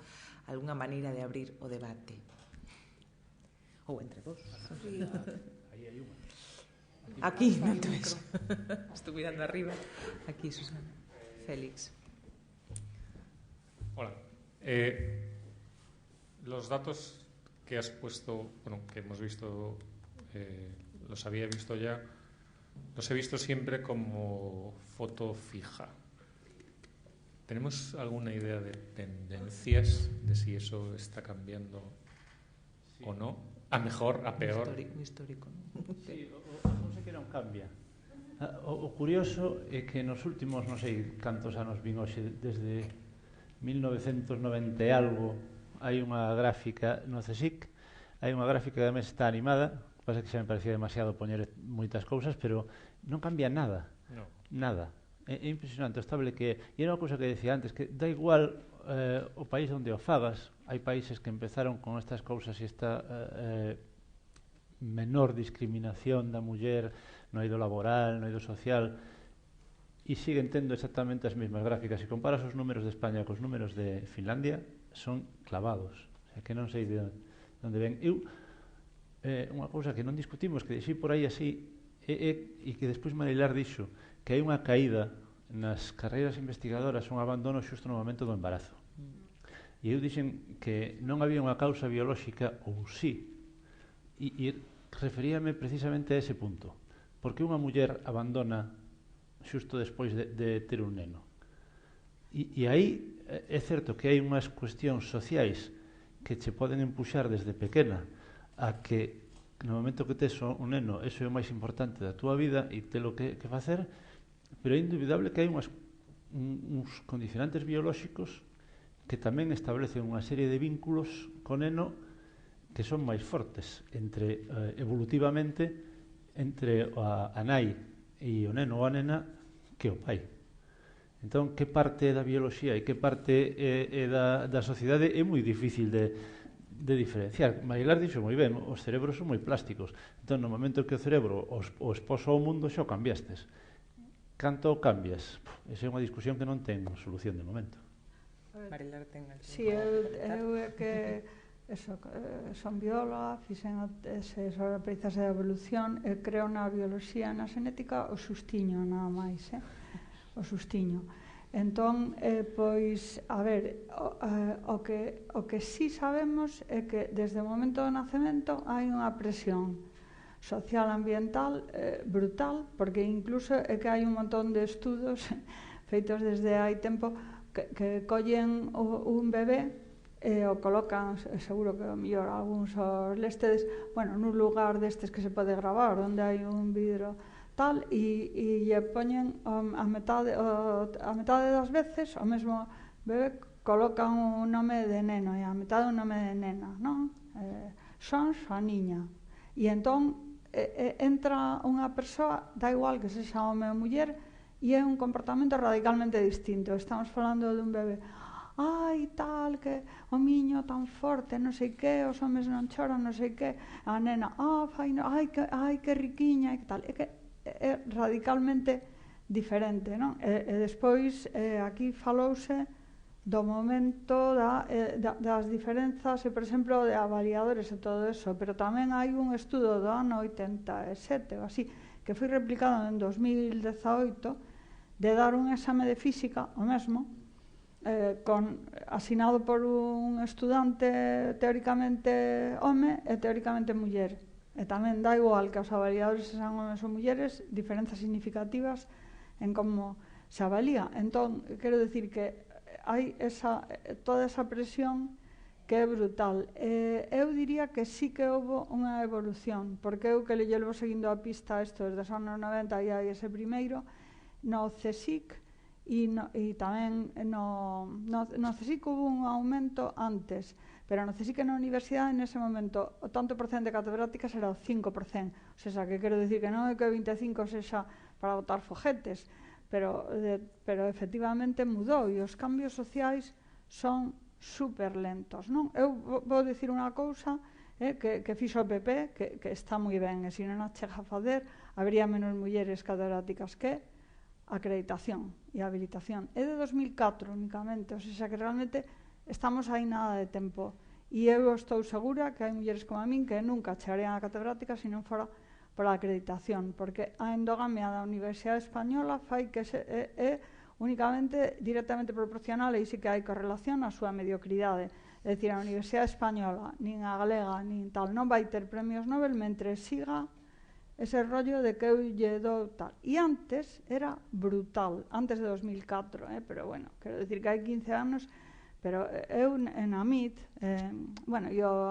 algunha maneira de abrir o debate. Ou entre vos. Aí hai unha. Aquí, non te ves. Estou mirando arriba. Aquí, Susana. Félix. Hola. Los datos que has puesto, bueno, que hemos visto, los había visto ya, los he visto siempre como foto fija. ¿Tenemos alguna idea de tendencias de si eso está cambiando o no? A mejor, a peor? Histórico, ¿no? Sí, non sei que non cambia. O curioso é que nos últimos, non sei cantos anos vin hoxe, desde 1990 e algo, hai unha gráfica no CSIC, hai unha gráfica que además está animada, pasa que xa me parecía demasiado poñer moitas cousas, pero non cambia nada. No. Nada. É impresionante, o estable que... E era unha cousa que decía antes, que da igual o país onde o fagas, hai países que empezaron con estas cousas e esta menor discriminación da muller no eido laboral, no eido social, e siguen tendo exactamente as mesmas gráficas. Se comparas os números de España cos números de Finlandia, son clavados. O sea, que non sei de onde ven. Eu, unha cousa que non discutimos, que deixei por aí así, e que despois Marilar dixo, que hai unha caída nas carreiras investigadoras, un abandono xusto no momento do embarazo. E eu dixen que non había unha causa biolóxica, ou sí, e referíame precisamente a ese punto. Porque unha muller abandona xusto despois de ter un neno? E aí é certo que hai unhas cuestións sociais que che poden empuxar desde pequena a que no momento que tes un neno eso é o máis importante da túa vida e telo que facer, pero é indubidable que hai uns condicionantes biolóxicos que tamén establecen unha serie de vínculos co neno que son máis fortes evolutivamente entre a nai e o neno ou a nena que o pai. Entón, que parte da bioloxía e que parte da sociedade é moi difícil de diferenciar. Marilar dixo moi ben, os cerebros son moi plásticos. Entón, no momento que o cerebro o exposa ao mundo, xa o cambiastes. Canto o cambias? Esa é unha discusión que non ten solución de momento. Marilar ten algo. Si, eu é que son bióloga, fixen sobre a aprendizaxe da evolución e creo na bioloxía e na xenética o sustiño nada máis, o sustiño. Entón, pois, a ver, o que sí sabemos é que desde o momento do nacemento hai unha presión social ambiental brutal, porque incluso é que hai un montón de estudos feitos desde hai tempo que collen un bebé o colocan, seguro que o mellor algúns os lestedes, bueno, nun lugar destes que se pode gravar, onde hai un vidro tal, e lle poñen a metade das veces o mesmo bebé colocan un nome de neno e a metade un nome de nena, non? Son a niña. E entón entra unha persoa, da igual que sexa home ou muller, e é un comportamento radicalmente distinto. Estamos falando dun bebé, ai, tal, que o miño tan forte, non sei que, os homes non choran, non sei que, a nena, ai, que riquiña, e que tal. É que é radicalmente diferente, non? E despois, aquí falouse do momento das diferenzas, e, por exemplo, de avaliadores e todo eso, pero tamén hai un estudo do ano 87, ou así, que foi replicado en 2018, de dar un exame de física, o mesmo, asinado por un estudante teóricamente home e teóricamente muller. E tamén dá igual que os avaliadores sean homes ou mulleres, diferenzas significativas en como se avalía. Entón, quero dicir que hai toda esa presión que é brutal. Eu diría que sí que houve unha evolución, porque eu que lle levo seguindo a pista isto desde os anos 90 e hai ese primeiro, no CSIC, e tamén no CSIC hubo un aumento antes, pero no CSIC na universidade nese momento o tanto por cento de catedráticas era o 5%, o sea, que quero dicir que non é que o 25% sexa para botar foguetes, pero efectivamente mudou e os cambios sociais son super lentos, non? Eu vou dicir unha cousa que fixo o PP, que está moi ben, e se non a chega a fazer, habría menos mulleres catedráticas que acreditación e habilitación. É de 2004 únicamente, ou sea que realmente estamos aí nada de tempo. E eu estou segura que hai mulleres como a min que nunca chegarían a catedrática se non fora por a acreditación, porque a endogamia da Universidade Española fai que é únicamente directamente proporcional, e sí que hai correlación á súa mediocridade. É dicir, a Universidade Española, nin a galega, nin tal, non vai ter premios Nobel mentre siga ese rollo de que eu lle dou tal. E antes era brutal, antes de 2004, pero bueno, quero dicir que hai 15 anos, pero eu en AMIT,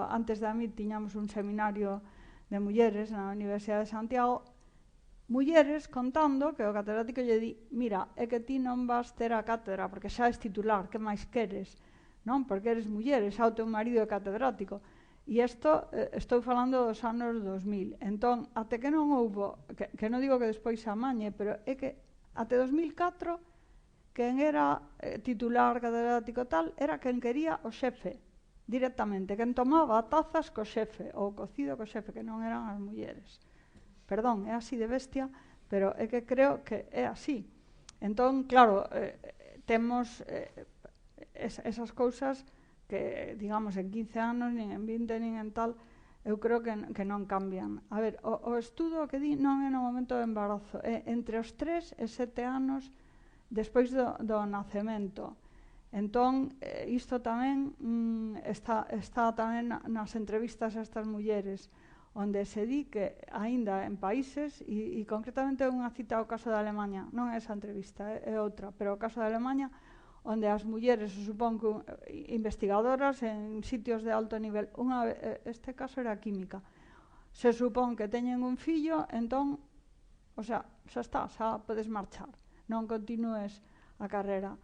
antes da AMIT tiñamos un seminario de mulleres na Universidade de Santiago, mulleres contando que o catedrático lle di, mira, é que ti non vas ter a cátedra porque xa és titular, que máis queres, non? Porque eres muller, xa o teu marido é catedrático. E isto, estou falando dos anos 2000. Entón, até que non houbo, que non digo que despois se amañe, pero é que até 2004, quen era titular catedrático tal, era quen quería o xefe, directamente, quen tomaba tazas co xefe, ou cocido co xefe, que non eran as mulleres. Perdón, é así de bestia, pero é que creo que é así. Entón, claro, temos esas cousas que, digamos, en 15 anos, nin en 20, nin en tal, eu creo que non cambian. A ver, o estudo que di non é no momento do embarazo, é entre os 3 e 7 anos despois do nacemento. Entón, isto tamén está tamén nas entrevistas a estas mulleres, onde se di que aínda en países, e concretamente unha cita ao caso de Alemanha, non é esa entrevista, é outra, pero o caso de Alemanha, onde as mulleres, se supón que investigadoras en sitios de alto nivel, este caso era química, se supón que teñen un fillo, entón, o sea, xa está, xa podes marchar, non continúes a carreira.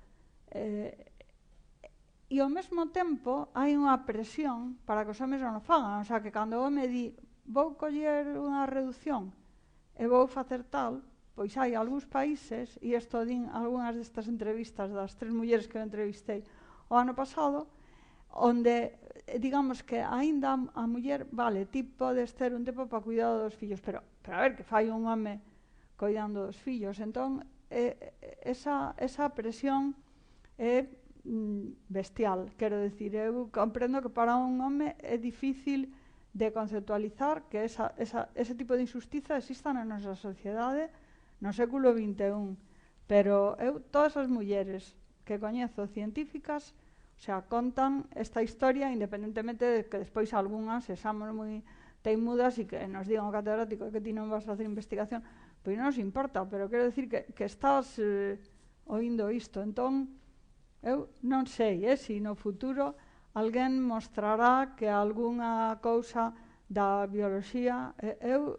E ao mesmo tempo hai unha presión para que os homes non o fagan, o sea, que cando o home di vou coller unha reducción e vou facer tal, pois hai algúns países, e isto din algunhas destas entrevistas das 3 mulleres que eu entrevistei o ano pasado, onde, digamos que aínda a muller, vale, ti podes ter un tempo para cuidado dos fillos, pero a ver, que fai un home cuidando dos fillos. Entón, esa presión é bestial, quero dicir, eu comprendo que para un home é difícil de conceptualizar que ese tipo de injustiza exista na nosa sociedade no século XXI, pero eu, todas as mulleres que coñezo científicas, o sea, contan esta historia independentemente de que despois algunhas sexamos moi teimudas e que nos digan o catedrático que ti non vas a facer investigación, pois non nos importa, pero quero dicir que estás oindo isto. Entón, eu non sei se no futuro alguén mostrará que algunha cousa da bioloxía, eu,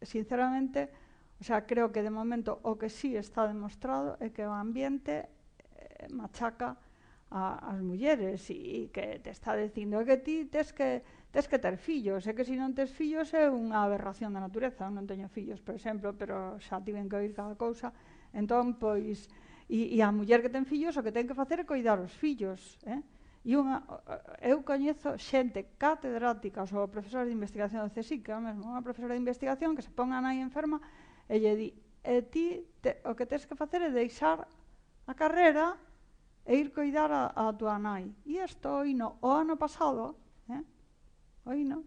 sinceramente, o sea, creo que de momento o que sí está demostrado é que o ambiente machaca as mulleres e que te está dicindo que ti tes que ter fillos, e que se non tes fillos é unha aberración da natureza. Eu non teño fillos, por exemplo, pero xa tiven que oír cada cousa. Entón, pois, e a muller que ten fillos o que ten que facer é coidar os fillos, eu coñezo xente catedrática ou profesora de investigación do CSIC, que é mesmo unha profesora de investigación que se pon a nai enferma e lle di, ti o que tens que facer é deixar a carreira e ir coidar a tua nai. E isto, o ano pasado,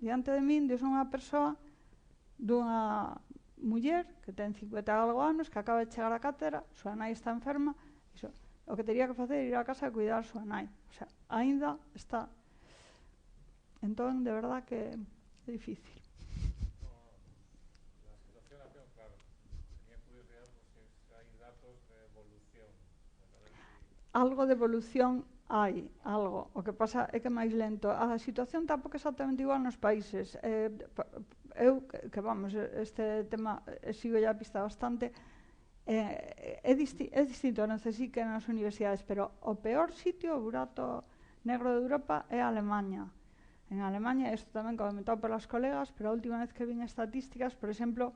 diante de min, dios unha persoa dunha muller que ten 50 e algo anos, que acaba de chegar á cátedra, súa nai está enferma, o que teria que facer é ir á casa e cuidar a súa nai. O sea, aínda está. Entón, de verdad que é difícil. La situación la tengo claro. Tenía curiosidad porque hay datos de evolución. Algo de evolución hai, algo. O que pasa é que é máis lento. A situación tampouco é exactamente igual nos países. Eu, que vamos, este tema sigo ya a pista bastante, é distinto, non sei si que nas universidades, pero o peor sitio, o burato negro de Europa, é Alemanha. En Alemanha, isto tamén comentado polas colegas, pero a última vez que vin estatísticas, por exemplo,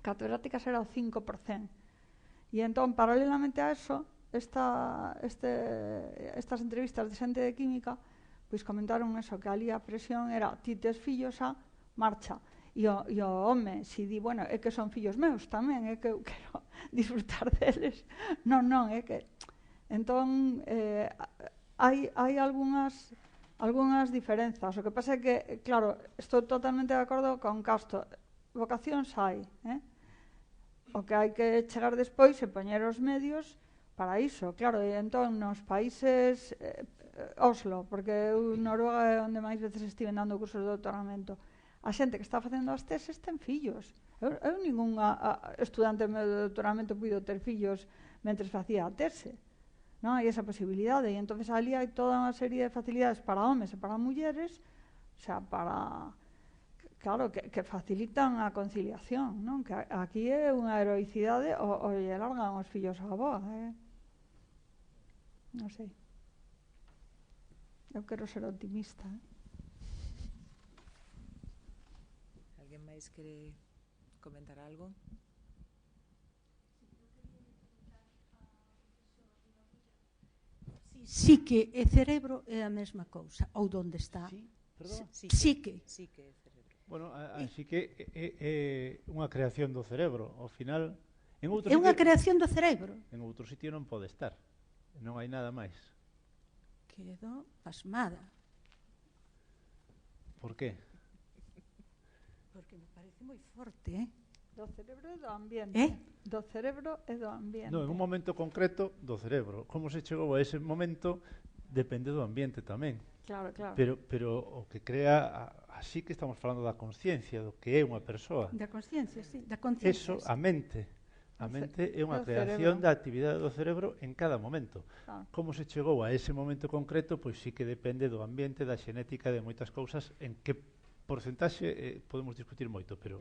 catedráticas era o 5%. E entón, paralelamente a eso, estas entrevistas de xente de química, pois comentaron eso, que ali a presión era, ti tes fillos a marcha. E o home, si di, bueno, é que son fillos meus tamén, é que eu quero disfrutar deles. Non, é que... Entón, hai algunhas diferenzas. O que pasa é que, claro, estou totalmente de acordo con Castro. Vocacións hai, O que hai que chegar despois e poñer os medios para iso. Claro, e entón, nos países... Oslo, porque eu Noruega é onde máis veces estiven dando cursos de doutoramento. A xente que está facendo as teses ten fillos. Eu ningún estudante meu de doutoramento puido ter fillos mentre facía a tese. Non hai esa posibilidade. E entón ali hai toda unha serie de facilidades para homes e para mulleres, o sea, para... Claro, que facilitan a conciliación, non? Que aquí é unha heroicidade o lle largan os fillos á avoa, Non sei. Eu quero ser optimista, Alguén máis quere comentar algo? Psique e cerebro é a mesma cousa, ou onde está. Sí, perdón. Psique. Psique e cerebro. Bueno, así que é unha creación do cerebro. Ao final, é unha creación do cerebro. En outro sitio non pode estar. Non hai nada máis. Quedo pasmada. Por qué? Porque me parece moi forte, Do cerebro e do ambiente. Do cerebro e do ambiente. No, en un momento concreto do cerebro. Como se chegou a ese momento depende do ambiente tamén. Claro. Pero o que crea, así que estamos falando da consciencia, do que é unha persoa. Da consciencia, sí, da conciencia. Eso, a mente. A mente é unha do creación cerebro. da actividade do cerebro en cada momento. Claro. Como se chegou a ese momento concreto, pois sí que depende do ambiente, da xenética, de moitas cousas, en que porcentaxe podemos discutir moito, pero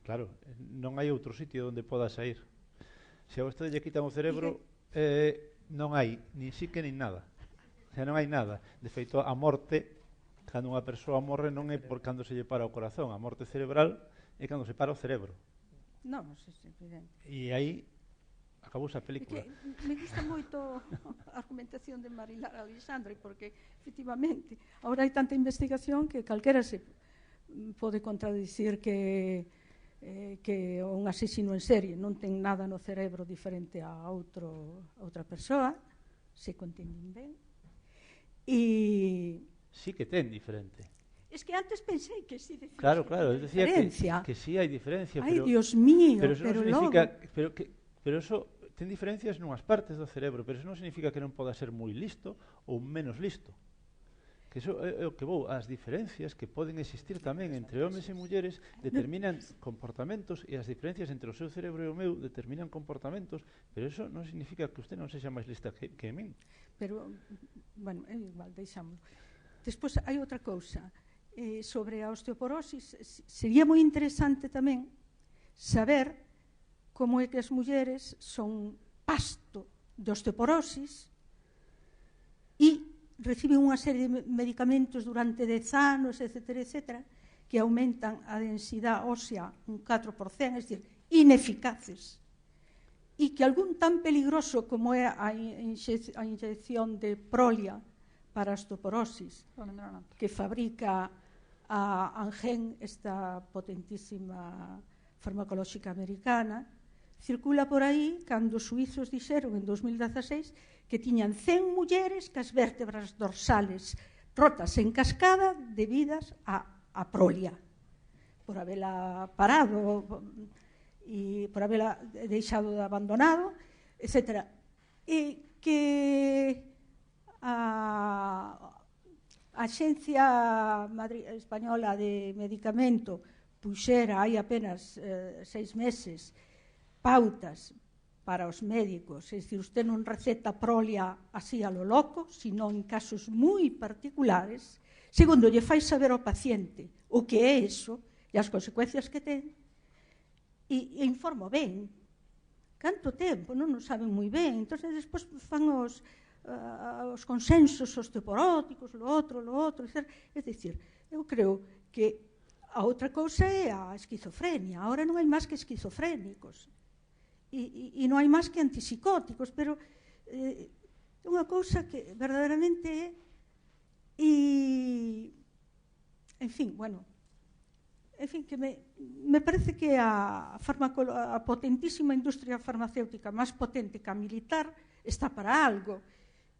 claro, non hai outro sitio onde poda sair. Se a vostede lle quitan o cerebro, non hai nin psique nin nada. O sea, non hai nada. De feito, a morte, cando unha persoa morre, non é por cando se lle para o corazón. A morte cerebral é cando se para o cerebro. Non, sí, evidente. E aí acabouse a película. Me gusta moito a argumentación de Marilar Alexandre, porque, efectivamente, agora hai tanta investigación que calquera se pode contradicir que un asesino en serie non ten nada no cerebro diferente a outra persoa, se contenden ben. E... Sí que ten diferente. Es que antes pensei que sí decía Claro, eu decía que sí hai diferencia. Ai, Dios mío, pero eso pero non significa, logo... pero eso ten diferencias nunhas partes do cerebro, pero eso non significa que non poda ser moi listo ou menos listo. que iso é o que vou, as diferencias que poden existir tamén entre homes e mulleres determinan comportamentos, e as diferencias entre o seu cerebro e o meu determinan comportamentos, pero iso non significa que usted non sexa máis lista que min. Pero, bueno, é igual, deixámoslo. Despois hai outra cousa, sobre a osteoporosis, sería moi interesante tamén saber como é que as mulleres son pasto de osteoporosis e reciben unha serie de medicamentos durante 10 anos, etc., que aumentan a densidade ósea un 4%, é dicir, ineficaces. E que algún tan peligroso como é a inyección de Prolia para a osteoporosis, que fabrica a Angen, esta potentísima farmacolóxica americana, circula por aí cando os suizos dixeron en 2016 que tiñan 100 mulleres que as vértebras dorsales rotas en cascada debidas a Prolia, por habela parado e por habela deixado de abandonado, etc. E que a Axencia Española de Medicamento puxera hai apenas 6 meses pautas para os médicos, é dicir, usted non receta Prolia así a lo loco, sino en casos moi particulares. Segundo, lle fai saber ao paciente o que é iso e as consecuencias que ten, e informo ben. Canto tempo? Non o saben moi ben. Entón, despois fan os consensos osteoporóticos, lo outro, etc. É dicir, eu creo que a outra cousa é a esquizofrenia. Ahora non hai máis que esquizofrénicos. E non hai máis que antipsicóticos, pero é unha cousa que verdadeiramente é, en fin, que me parece que a potentísima industria farmacéutica, máis potente que a militar, está para algo,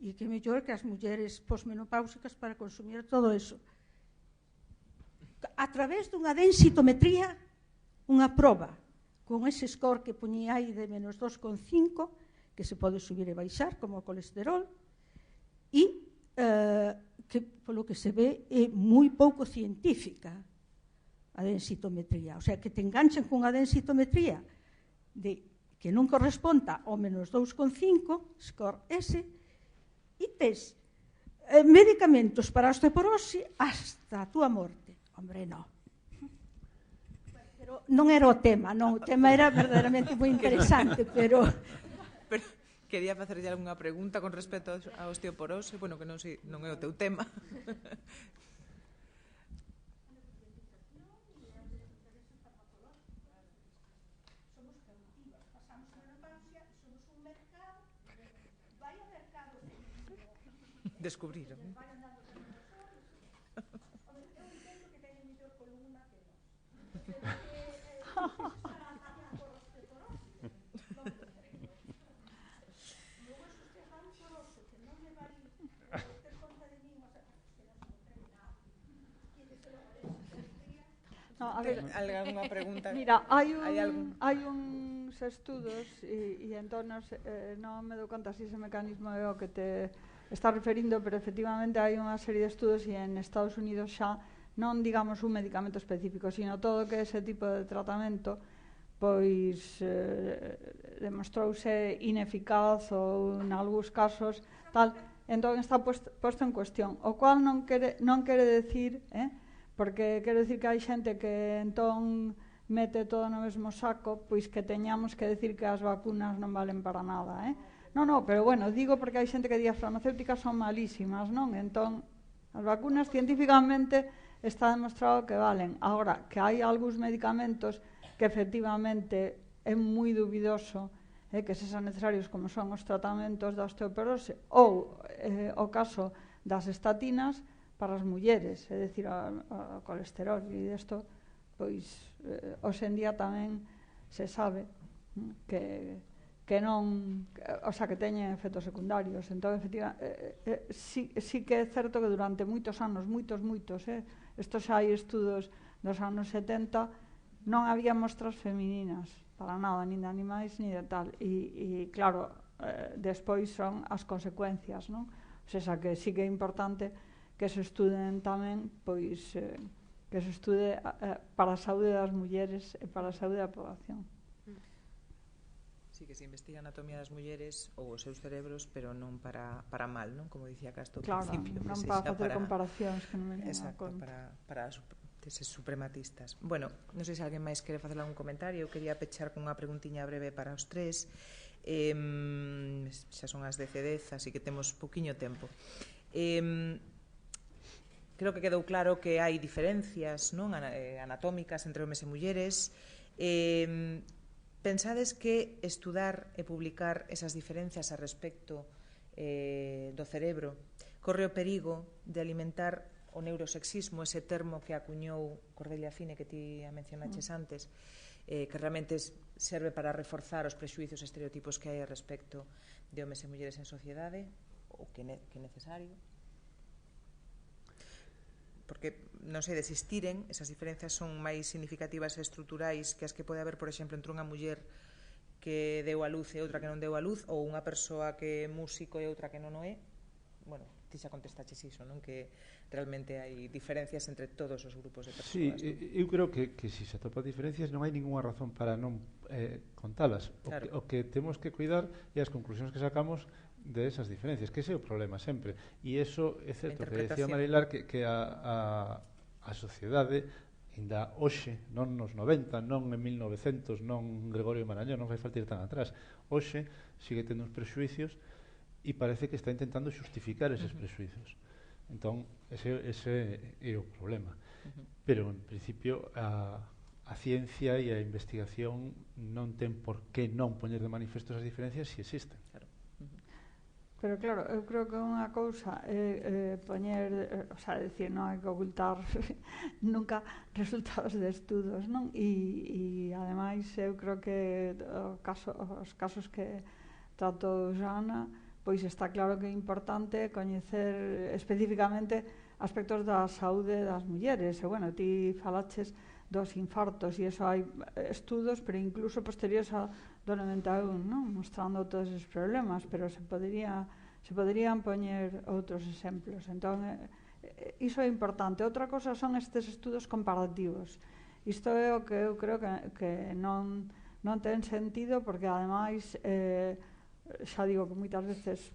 e que é mellor que as mulleres posmenopáusicas para consumir todo eso. A través dunha densitometría, unha proba, con ese score que poñía aí de menos 2,5, que se pode subir e baixar, como o colesterol, e que, polo que se ve, é moi pouco científica a densitometría. O sea, que te enganchan cunha densitometría que non corresponda ao menos 2,5, score ese, e tes medicamentos para a osteoporosis hasta a túa morte. Hombre, non. Non era o tema, non, o tema era verdadeiramente moi interesante, pero quería facerlle algunha pregunta con respecto á osteoporose, bueno, que non é o teu tema. Descubriron. No, a ver, alguna pregunta? Mira, hai uns estudos e entón non me dou conta se ese mecanismo é o que te está referindo, pero efectivamente hai unha serie de estudos e en Estados Unidos xa non digamos un medicamento específico, sino todo que ese tipo de tratamento pois demostrouse ineficaz ou en algúns casos tal, entón está posto en cuestión, o cual non quere decir, porque quero decir que hai xente que entón mete todo no mesmo saco, pois que teñamos que decir que as vacunas non valen para nada, Non, pero bueno, digo porque hai xente que di as farmacéuticas son malísimas, non? Entón, as vacunas científicamente está demostrado que valen. Agora, que hai algúns medicamentos que efectivamente é moi dubidoso que sexan necesarios como son os tratamentos da osteoporose ou o caso das estatinas para as mulleres, é dicir, o colesterol e desto, pois, hoxe en día tamén se sabe que non, o sea, que teñen efectos secundarios. Entón, efectivamente, sí que é certo que durante moitos anos, moitos, estos xa hai estudos dos anos 70, non había mostras femininas para nada, nin de animais, nin de tal. E claro, despois son as consecuencias, non? O sea, que sí que é importante que se estuden tamén, pois, que se estude para a saúde das mulleres e para a saúde da poboación. Sí, que se investiga a anatomía das mulleres ou os seus cerebros, pero non para mal, non? Como dicía Castro ao principio. Non para facer comparacións que non veñen a conta. Para eses suprematistas. Bueno, non sei se alguén máis quere facer algún comentario. Eu quería pechar con unha preguntiña breve para os tres. Xa son as 10:10, así que temos pouquiño tempo. Creo que quedou claro que hai diferencias, non, anatómicas entre homes e mulleres. Pensades que estudar e publicar esas diferencias a respecto do cerebro corre o perigo de alimentar o neurosexismo, ese termo que acuñou Cordelia Fine, que ti a mencionaches antes, que realmente serve para reforzar os prexuizos e estereotipos que hai a respecto de homes e mulleres en sociedade, ou que é necesario? Porque, non sei, de existiren, esas diferencias son máis significativas e estruturais que as que pode haber, por exemplo, entre unha muller que deu a luz e outra que non deu a luz, ou unha persoa que é músico e outra que non o é. Bueno, ti xa contestaches iso, non? Que realmente hai diferencias entre todos os grupos de persoas. Sí, eu creo que se se atopa diferencias non hai ninguna razón para non contalas. Claro. O que temos que cuidar é as conclusións que sacamos de esas diferencias, que ese é o problema sempre. E iso é certo, que decía Marilar que a sociedade ainda hoxe, non nos 90, non en 1900, non Gregorio Marañón, non fai falta ir tan atrás, hoxe sigue tendo uns prexuicios e parece que está intentando xustificar eses prexuicios. Entón, ese é o problema. Pero, en principio, a ciencia e a investigación non ten por que non poñer de manifesto esas diferencias se existen. Claro. Pero claro, eu creo que unha cousa é poñer, o sea, decir, non hai que ocultar nunca resultados de estudos, non? E ademais eu creo que os casos que tratou Joana, pois está claro que é importante coñecer especificamente aspectos da saúde das mulleres. E, bueno, ti falaches dos infartos e iso hai estudos, pero incluso posteriores a do 91, non? Mostrando todos os problemas, pero se poderían poñer outros exemplos. Entón, iso é importante. Outra cosa son estes estudos comparativos. Isto é o que eu creo que non ten sentido, porque ademais xa digo que moitas veces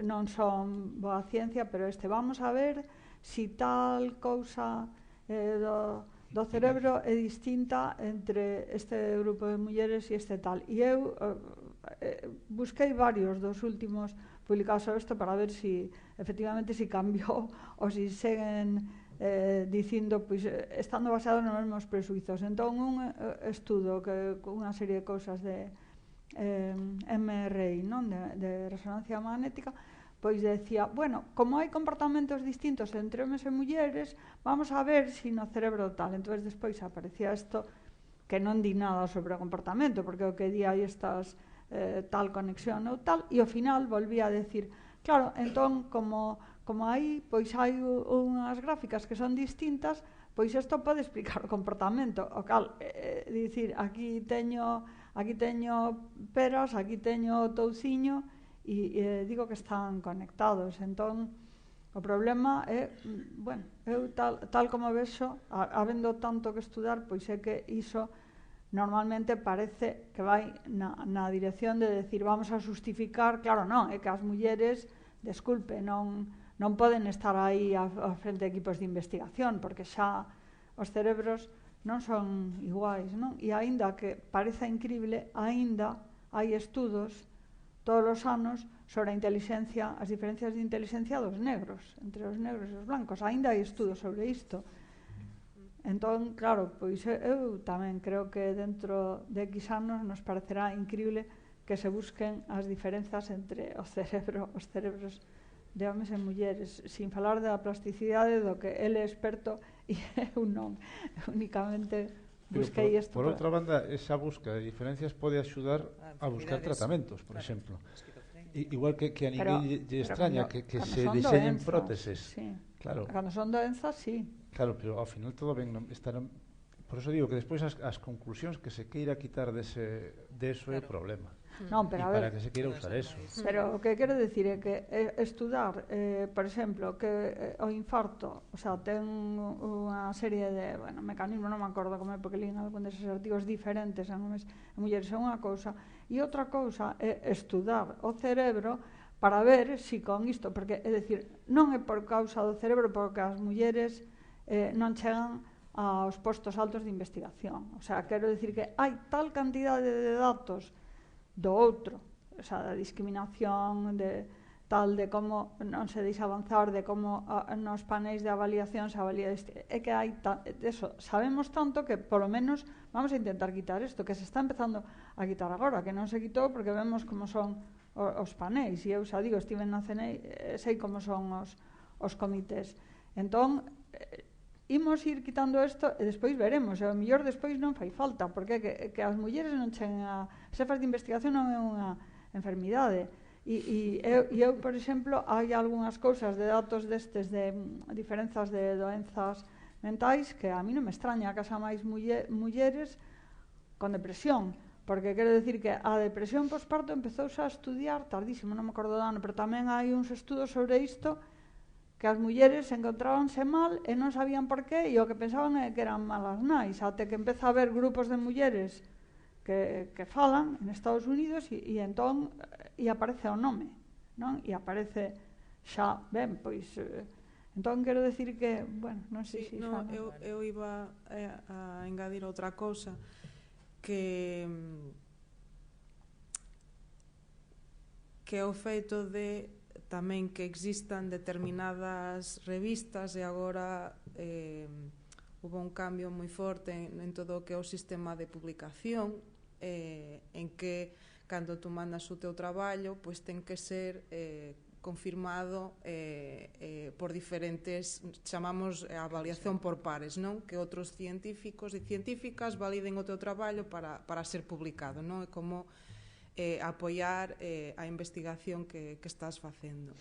non son boa ciencia, pero vamos a ver si tal cousa do cerebro é distinta entre este grupo de mulleres e este tal. E eu busquei varios dos últimos publicados sobre isto para ver si efectivamente si cambiou ou si seguen dicindo, pois, estando basado nos mesmos presuizos. Entón, un estudo que con unha serie de cousas de MRI, non? De resonancia magnética, pois decía, bueno, como hai comportamentos distintos entre homes e mulleres, vamos a ver si no cerebro tal. Entón, despois aparecía isto que non di nada sobre o comportamento, porque o que di hai estas tal conexión ou tal, e ao final volvía a decir, claro, entón, como hai, pois hai unhas gráficas que son distintas, pois isto pode explicar o comportamento. O cal, dicir, aquí teño peras, aquí teño touciño, e digo que están conectados. Entón, o problema é, bueno, eu tal como vexo, habendo tanto que estudar, pois é que iso normalmente parece que vai na dirección de decir, vamos a justificar, claro, non, é que as mulleres, desculpe, non poden estar aí a frente de equipos de investigación, porque xa os cerebros non son iguais, non? E aínda que pareza incrible, aínda hai estudos todos os anos sobre a inteligencia, as diferencias de inteligencia dos negros, entre os negros e os blancos. Aínda hai estudos sobre isto. Entón, claro, pois eu tamén creo que dentro de X anos nos parecerá incrible que se busquen as diferenzas entre os cerebros de homes e mulleres, sin falar da plasticidade do que ele é experto e eu non. Únicamente busquei isto. Por outra banda, esa busca de diferencias pode axudar a buscar tratamentos, por exemplo. Igual que a ninguén lle extraña que se diseñen próteses. Sí. Claro. Cando son doenzas, sí. Claro, pero ao final todo ben, Por eso digo que despois as conclusións que se queira quitar deso é o problema. Non, pero a ver, para que se queira usar eso. pero o que quero dicir é que estudar, por exemplo, que o infarto, o sea, ten unha serie de, bueno, mecanismos, non me acordo como é, porque lín algún deses artigos diferentes en homes e mulleres é unha cousa, e outra cousa é estudar o cerebro para ver si con isto, porque, é dicir, non é por causa do cerebro porque as mulleres non chegan aos postos altos de investigación. O sea, quero dicir que hai tal cantidade de datos do outro, o sea, da discriminación, de tal, de como non se deixa avanzar, de como nos paneis de avaliación se avalía é que hai eso, sabemos tanto que polo menos vamos a intentar quitar isto, que se está empezando a quitar agora, que non se quitou porque vemos como son os paneis, e eu xa digo, estive na CNI, sei como son os comités. Entón, imos ir quitando isto e despois veremos, e o mellor despois non fai falta, porque que as mulleres non cheguen a xefas de investigación non é unha enfermidade, e eu, por exemplo, hai algunhas cousas de datos destes de diferenzas de doenzas mentais que a mí non me extraña que haxa máis mulleres con depresión, porque quero dicir que a depresión posparto empezouse a estudiar tardísimo, non me acordo do ano, pero tamén hai uns estudos sobre isto, que as mulleres encontrábanse mal e non sabían por qué, e o que pensaban é que eran malas nais, até que empeza a haber grupos de mulleres que falan en Estados Unidos e entón aparece o nome, non? E aparece xa, ben, pois entón quero decir que, bueno, non sei se xa... Eu iba a engadir outra cousa que é o feito de tamén que existan determinadas revistas e agora houve un cambio moi forte en todo o que é o sistema de publicación, en que cando tú mandas o teu traballo pois ten que ser confirmado por diferentes, chamamos a avaliación por pares, non? Que outros científicos e científicas validen o teu traballo para ser publicado, non? É como apoiar a investigación que estás facendo.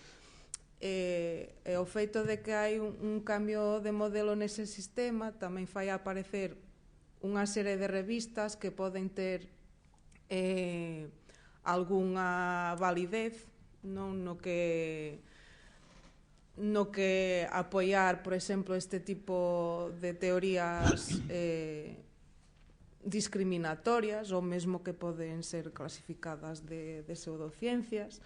E o feito de que hai un cambio de modelo nese sistema tamén fai aparecer unha serie de revistas que poden ter algunha validez, non? No que apoiar, por exemplo, este tipo de teorías discriminatorias ou mesmo que poden ser clasificadas de pseudociencias.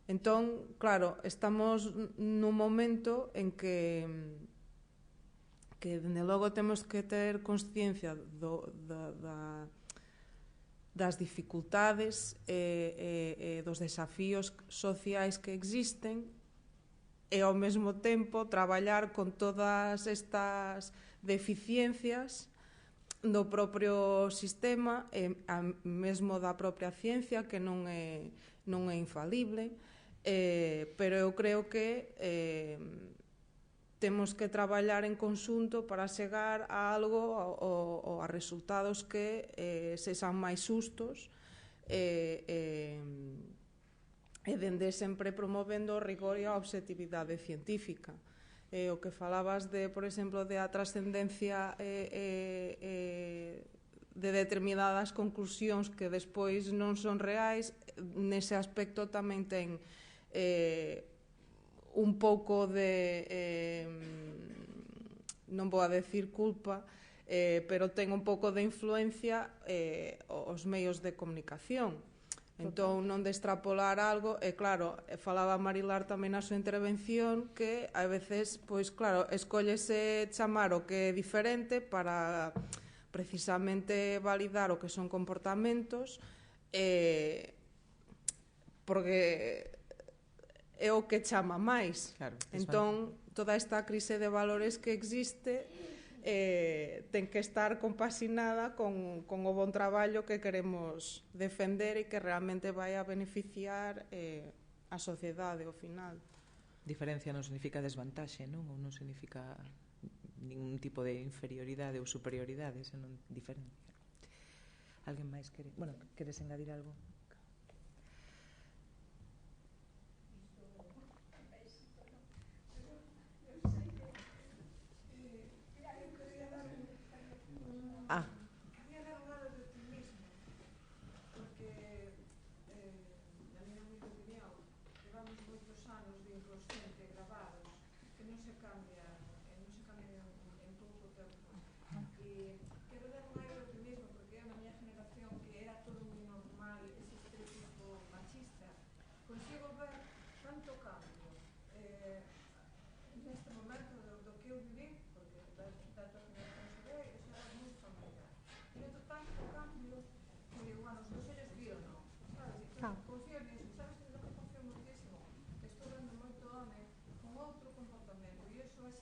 Entón, claro, estamos nun momento en que dende logo temos que ter consciencia das dificultades e dos desafíos sociais que existen e ao mesmo tempo traballar con todas estas deficiencias do propio sistema e mesmo da propia ciencia, que non é infalible, pero eu creo que temos que traballar en conxunto para chegar a algo ou a resultados que sexan máis justos e dende sempre promovendo o rigor e a objetividade científica. O que falabas de, por exemplo, de a trascendencia de determinadas conclusións que despois non son reais, nese aspecto tamén ten un pouco de, non vou a decir culpa, pero ten un pouco de influencia os medios de comunicación. Entón, non de extrapolar algo, e claro, falaba Marilar tamén na súa intervención, que a veces, pois claro, escóllese chamar o que é diferente para precisamente validar o que son comportamentos, porque é o que chama máis. Claro, entón, toda esta crise de valores que existe ten que estar compaxinada con o bon traballo que queremos defender e que realmente vai a beneficiar a sociedade ao final. Diferencia non significa desvantaxe, non? Ou non significa ningún tipo de inferioridade ou superioridade, senón diferencia. Alguén máis quere? Bueno, queres engadir algo?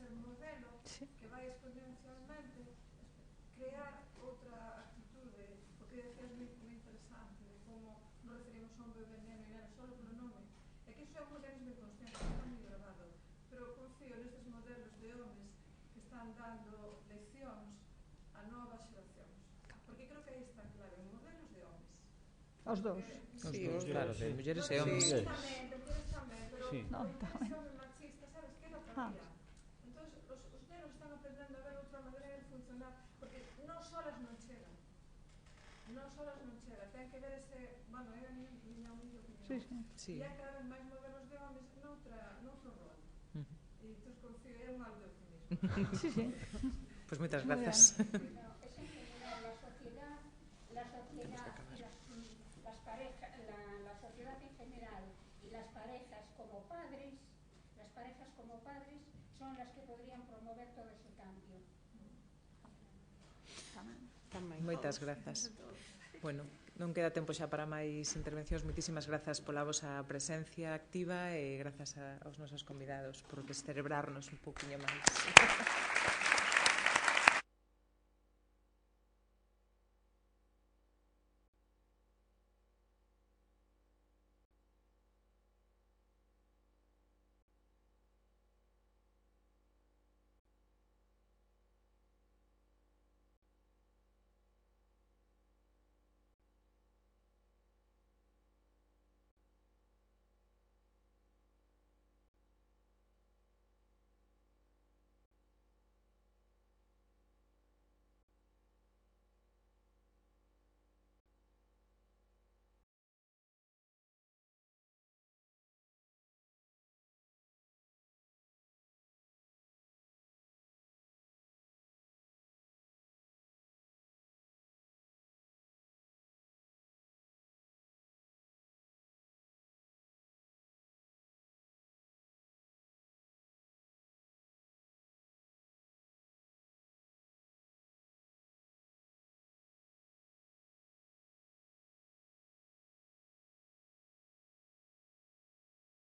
ser un modelo que vai exponencialmente crear outra actitude, porque decías moi interesante de como nos referimos a un bebé neno e nena solo polo nome, é que iso é un mecanismo inconsciente, está moi grabado, pero confío nestes modelos de homes que están dando leccións a novas xeracións, porque creo que aí está clave, modelos de homes. Os dous. Sí, claro, de mulleres e homes. De mulleres tamén, pero Sí. o interese home machista, sabes, que era para allá. Entón, os nenos están aprendendo a ver outra maneira de funcionar, porque non solas non chegan. Non solas non chega, ten que ver ese, bueno, é a miña humilde opinión. Sí, sí. Sí. E hai cada vez máis modelos de homes noutro rol. E entón confío, é un algo de optimismo. Sí, sí. Pues moitas grazas. La sociedad en general y las parejas como padres son las que podrían promover todo ese cambio. Moitas grazas. Bueno, non queda tempo xa para máis intervencións. Moitísimas grazas pola vosa presencia activa e grazas aos nosos convidados por descerebrarnos un poquinho máis.